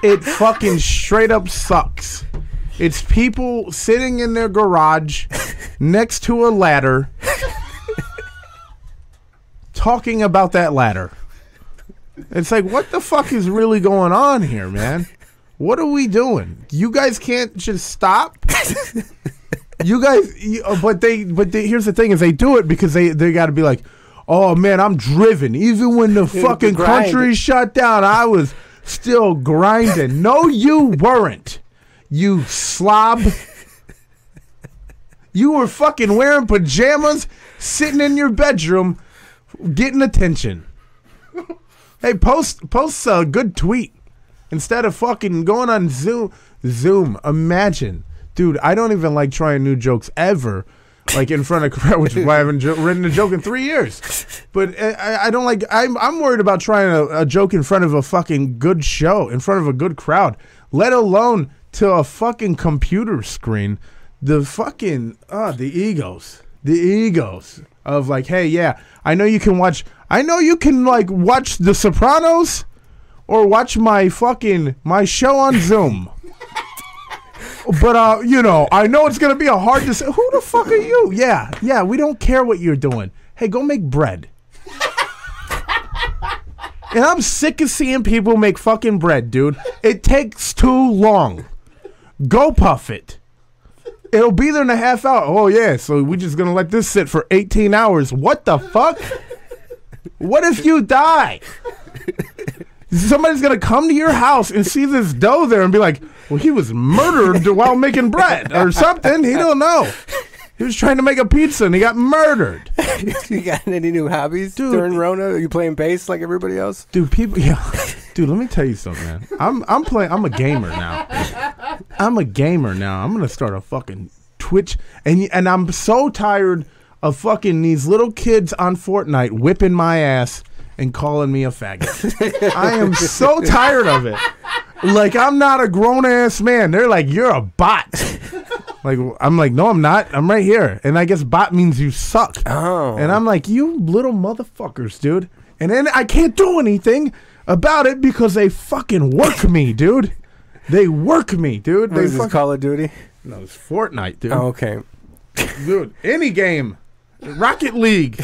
It fucking straight up sucks. It's people sitting in their garage next to a ladder talking about that ladder. It's like, what the fuck is really going on here, man? What are we doing? You guys can't just stop? You guys, but here's the thing is they do it because they got to be like, oh man, I'm driven. Even when the fucking country shut down, I was still grinding. No, you weren't. You slob. You were fucking wearing pajamas, sitting in your bedroom, getting attention. Hey, post a good tweet instead of fucking going on Zoom. Imagine. Dude, I don't even like trying new jokes ever, like in front of crowd, which is why I haven't written a joke in 3 years. But I don't like. I'm worried about trying a joke in front of a fucking good show, in front of a good crowd, let alone to a fucking computer screen. The fucking the egos of like, hey, yeah, I know you can like watch The Sopranos or watch my show on Zoom. But you know, I know it's gonna be a hard to say. Who the fuck are you? Yeah, we don't care what you're doing. Hey, go make bread. And I'm sick of seeing people make fucking bread, dude. It takes too long. Go puff it. It'll be there in a half hour. Oh yeah, so we're just gonna let this sit for 18 hours. What the fuck? What if you die? Somebody's gonna come to your house and see this dough there and be like, well, he was murdered while making bread or something. He don't know. He was trying to make a pizza and he got murdered. You got any new hobbies, dude, during Rona? Are you playing bass like everybody else? Dude, dude, let me tell you something, man. I'm a gamer now. I'm gonna start a fucking Twitch, and I'm so tired of fucking these little kids on Fortnite whipping my ass and calling me a faggot. I am so tired of it. Like, I'm not a grown ass man. They're like, you're a bot. Like, I'm like, no, I'm not. I'm right here. And I guess bot means you suck. Oh. And I'm like, you little motherfuckers, dude. And then I can't do anything about it because they fucking work me, dude. They work me, dude. What is this, Call of Duty? No, it's Fortnite, dude. Oh, okay. Dude, any game. Rocket League.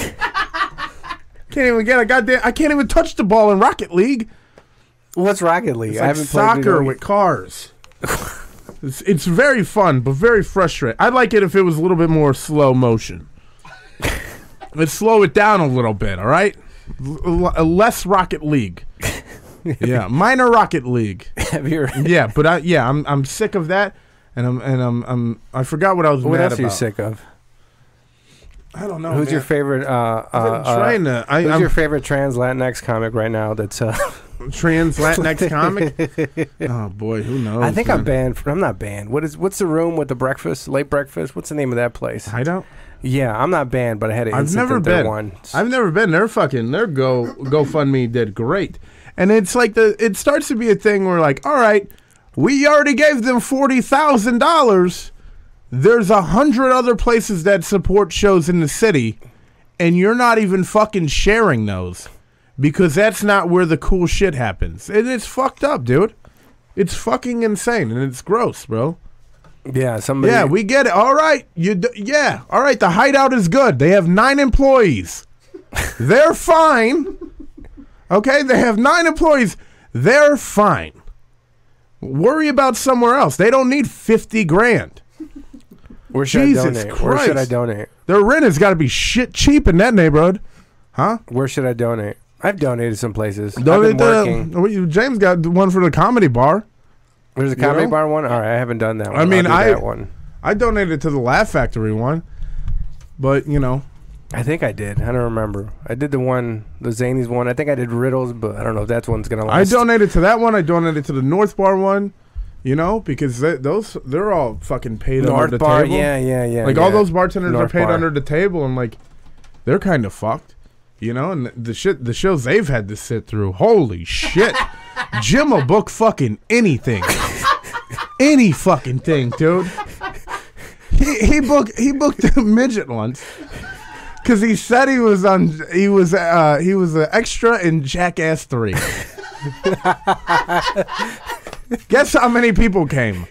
Can't even get a goddamn. I can't even touch the ball in Rocket League. What's Rocket League? It's like soccer with cars. It's very fun, but very frustrating. I'd like it if it was a little bit more slow motion. Let's slow it down a little bit, all right? Less Rocket League. Yeah, minor Rocket League. Yeah, but I'm sick of that, and I forgot what I was mad about. What else are you sick of? I don't know. Who's your favorite? Who's your favorite trans Latinx comic right now? That's trans Latinx comic. Oh boy, who knows? I think I'm banned. I'm not banned. What's the room with the breakfast, late breakfast? What's the name of that place? I don't. Yeah, I'm not banned, but I had an incident there once. I've never been. Their GoFundMe did great, and it's like it starts to be a thing where like, all right, we already gave them $40,000. There's 100 other places that support shows in the city, and you're not even fucking sharing those because that's not where the cool shit happens. And it's fucked up, dude. It's fucking insane, and it's gross, bro. Yeah, somebody. Yeah, we get it. All right, all right. The Hideout is good. They have 9 employees. They're fine. Okay, they have 9 employees. They're fine. Worry about somewhere else. They don't need 50 grand. Where should I donate? Where should I donate? Their rent has got to be shit cheap in that neighborhood. Huh? Where should I donate? I've donated some places. Donate I've been working. James got one for the comedy bar. There's a comedy bar one? All right, I haven't done that one. I mean, that one. I donated to the Laugh Factory one, but, you know. I think I did. I don't remember. I did the Zanies one. I think I did Riddles, but I don't know if that one's going to last. I donated to that one. I donated to the North Bar one, you know, because they're all fucking paid under the table. Yeah. Like, all those bartenders are paid under the table, and, like, they're kind of fucked, you know? And the shows they've had to sit through, holy shit. Jim will book fucking anything. Any fucking thing, dude. He booked a midget once. Because he said he was an extra in Jackass 3. Guess how many people came?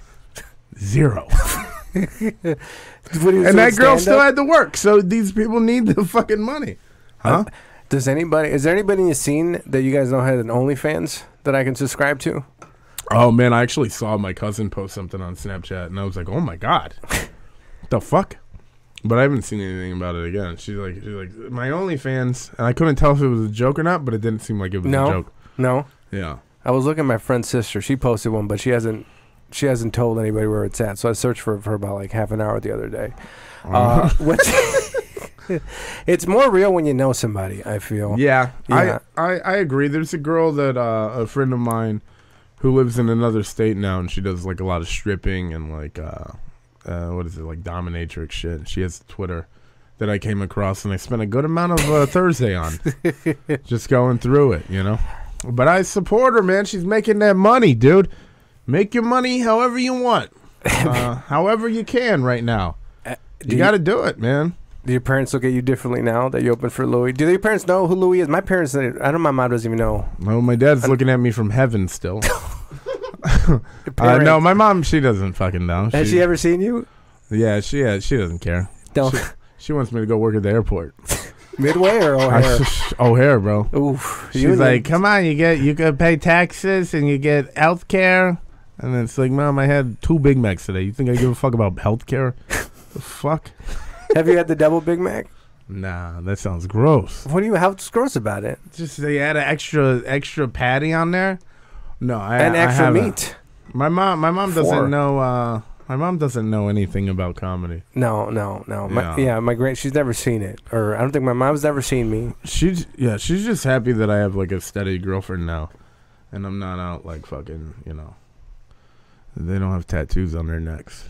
0. And that girl still had to work. So these people need the fucking money. Huh? Is there anybody in the scene that you guys know has an OnlyFans that I can subscribe to? Oh, man, I actually saw my cousin post something on Snapchat, and I was like, oh, my God. What the fuck? But I haven't seen anything about it again. She's like, my OnlyFans, and I couldn't tell if it was a joke or not, but it didn't seem like it was a joke. No. Yeah. I was looking at my friend's sister. She posted one, but she hasn't told anybody where it's at. So I searched for it for about like half an hour the other day. It's more real when you know somebody, I feel. Yeah. I agree. There's a girl that a friend of mine who lives in another state now, and she does like a lot of stripping and like what is it, like dominatrix shit. She has Twitter that I came across, and I spent a good amount of Thursday on just going through it, you know. But I support her, man. She's making that money, dude. Make your money however you want, however you can right now. You got to do it, man. Do your parents look at you differently now that you open for Louis? Do your parents know who Louis is? My parents, my mom doesn't even know. No, my dad's looking at me from heaven still. No, my mom, she doesn't fucking know. Has she ever seen you? Yeah, she doesn't care. She wants me to go work at the airport. Midway or O'Hare? O'Hare, bro. Oof. She's like, come on, you gotta pay taxes and you get health care. And it's like, Mom, I had 2 Big Macs today. You think I give a fuck about health care? The fuck? Have you had the double Big Mac? Nah, that sounds gross. How's gross about it? Just they add an extra patty on there. No, extra meat. My mom doesn't know. My mom doesn't know anything about comedy. No. My she's never seen it, or I don't think my mom's ever seen me. She's just happy that I have like a steady girlfriend now, and I'm not out like fucking, you know. They don't have tattoos on their necks.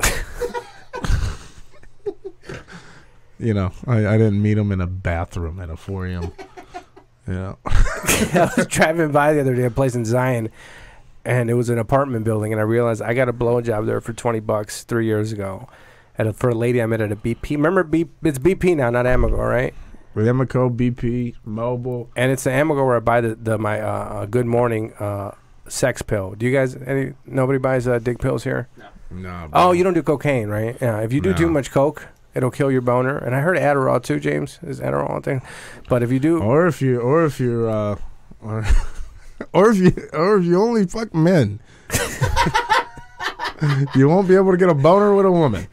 You know, I didn't meet them in a bathroom at a 4 a.m. You know. I was driving by the other day, a place in Zion, and it was an apartment building, and I realized I got a blowjob there for $20 3 years ago, for a lady I met at a BP. Remember, it's BP now, not Amigo, right? With Amico, BP, Mobile, and it's the Amigo where I buy my Good Morning sex pill. Do you guys? Nobody buys dick pills here? No. Oh, you don't do cocaine, right? Yeah. If you do too much coke, it'll kill your boner. And I heard Adderall too, James. Is Adderall a thing? But if you do, or if you only fuck men, you won't be able to get a boner with a woman.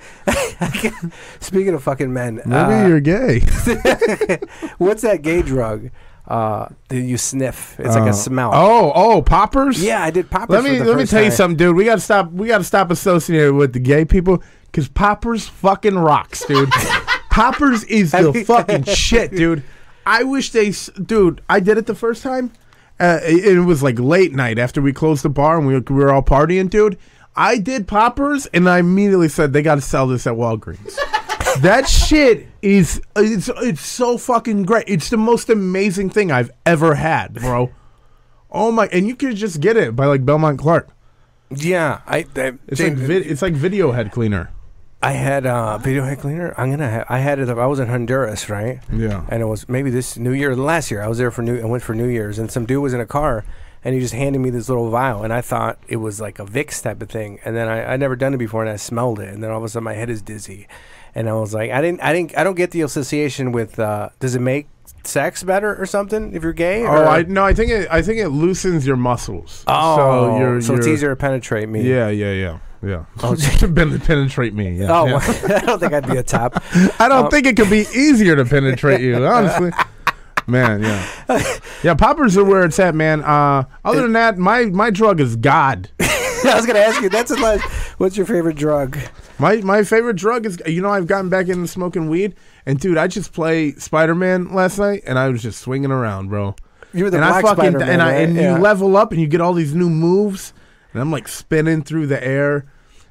Speaking of fucking men, maybe you're gay. What's that gay drug that you sniff? It's like a smell. Oh, poppers. Yeah, I did poppers. Let me tell you something, dude. We gotta stop associating with the gay people. Because poppers fucking rocks, dude. Poppers is the fucking shit, dude. I wish dude, I did it the first time. It was like late night after we closed the bar and we were all partying, dude. I did poppers and I immediately said they got to sell this at Walgreens. That shit it's so fucking great. It's the most amazing thing I've ever had, bro. Oh my, and you could just get it by like Belmont Clark. Yeah, it's like video head cleaner. I had video head cleaner. I had it. I was in Honduras, right? Yeah. And it was maybe this New Year, last year. I was there I went for New Year's, and some dude was in a car, and he just handed me this little vial, and I thought it was like a Vicks type of thing. And then I'd never done it before, and I smelled it, and then all of a sudden my head is dizzy, and I was like, I don't get the association with. Does it make sex better or something if you're gay? Or? I think it loosens your muscles. Oh, so it's easier to penetrate me. Yeah. Oh, to penetrate me. Yeah. Oh, I don't think I'd be a top. I don't think it could be easier to penetrate you, honestly. Man, yeah. Yeah, poppers are where it's at, man. Other than that, my drug is God. I was going to ask you, that's a lot. What's your favorite drug? My favorite drug is, I've gotten back into smoking weed. And, dude, I just played Spider-Man last night, and I was just swinging around, bro. You were the black Spider-Man, right? And you level up, and you get all these new moves. And I'm, like, spinning through the air,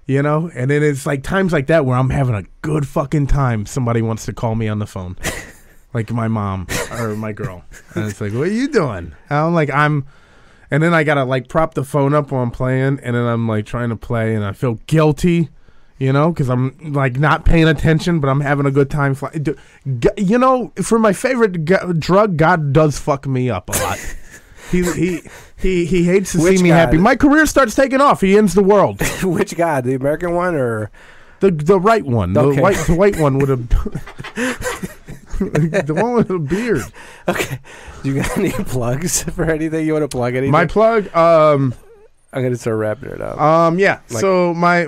And then it's, like, times like that where I'm having a good fucking time. Somebody wants to call me on the phone. Like my mom or my girl. And it's like, what are you doing? And I'm like, and then I got to, like, prop the phone up while I'm playing. And then I'm, like, trying to play, and I feel guilty. Because I'm like not paying attention, but I'm having a good time. For my favorite drug, God does fuck me up a lot. He hates to see me happy. My career starts taking off. He ends the world. Which God? The American one or the right one? Okay. The white one with a the one with a beard. Okay. Do you got any plugs for anything? You want to plug anything? My plug. I'm gonna start wrapping it up. Yeah. So my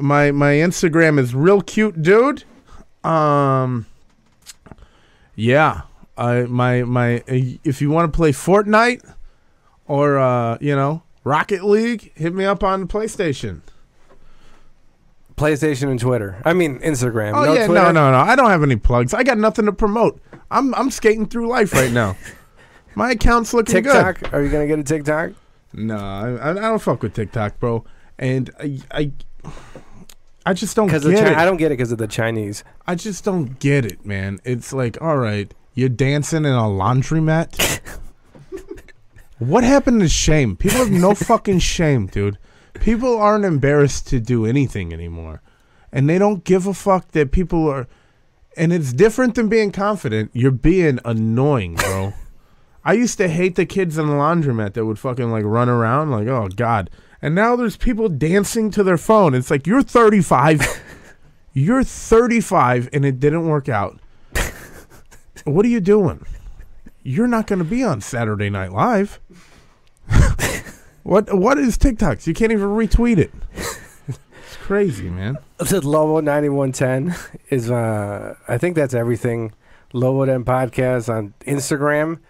Instagram is real cute dude. Yeah. If you want to play Fortnite or Rocket League, hit me up on PlayStation. PlayStation and Twitter. I mean Instagram. Oh, yeah, Twitter? No. I don't have any plugs. I got nothing to promote. I'm skating through life right now. My account's looking TikTok? good. Are you gonna get a TikTok? No, I don't fuck with TikTok, bro. And I just don't get it. I don't get it because of the Chinese. I just don't get it, man. It's like, all right, you're dancing in a laundromat. What happened to shame? People have no fucking shame, dude. People aren't embarrassed to do anything anymore. And they don't give a fuck that people are... And it's different than being confident. You're being annoying, bro. I used to hate the kids in the laundromat that would fucking like run around like, oh, God. And now there's people dancing to their phone. It's like, you're 35. You're 35 and it didn't work out. What are you doing? You're not going to be on Saturday Night Live. What is TikTok? You can't even retweet it. It's crazy, man. The Lobo 9110 is, I think that's everything. Lobo Den Podcast on Instagram.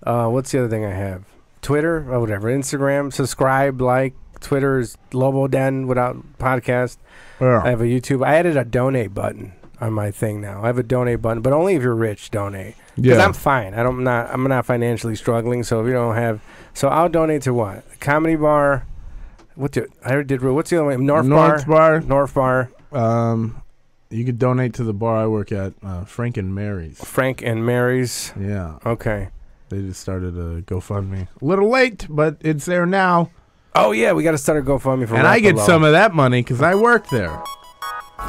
What's the other thing I have? Twitter or whatever. Instagram. Subscribe, like. Twitter is Lobo Den without podcast. Yeah. I have a YouTube. I added a donate button on my thing now. I have a donate button, but only if you're rich, donate. Because I'm fine. I'm not financially struggling. So if you don't have, so I'll donate to what? Comedy Bar. What's the other one? North Bar. You could donate to the bar I work at, Frank and Mary's. Frank and Mary's. Yeah. Okay. They just started a GoFundMe. A little late, but it's there now. Oh yeah, we got to start a GoFundMe for. And I get some of that money because I work there.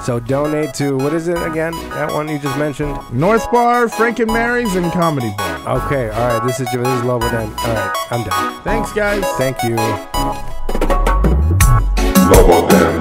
So donate to, what is it again? That one you just mentioned? North Bar, Frank and Mary's, and Comedy Bar. Okay, all right. This is Lobo Den. All right, I'm done. Thanks, guys. Thank you. Lobo Den.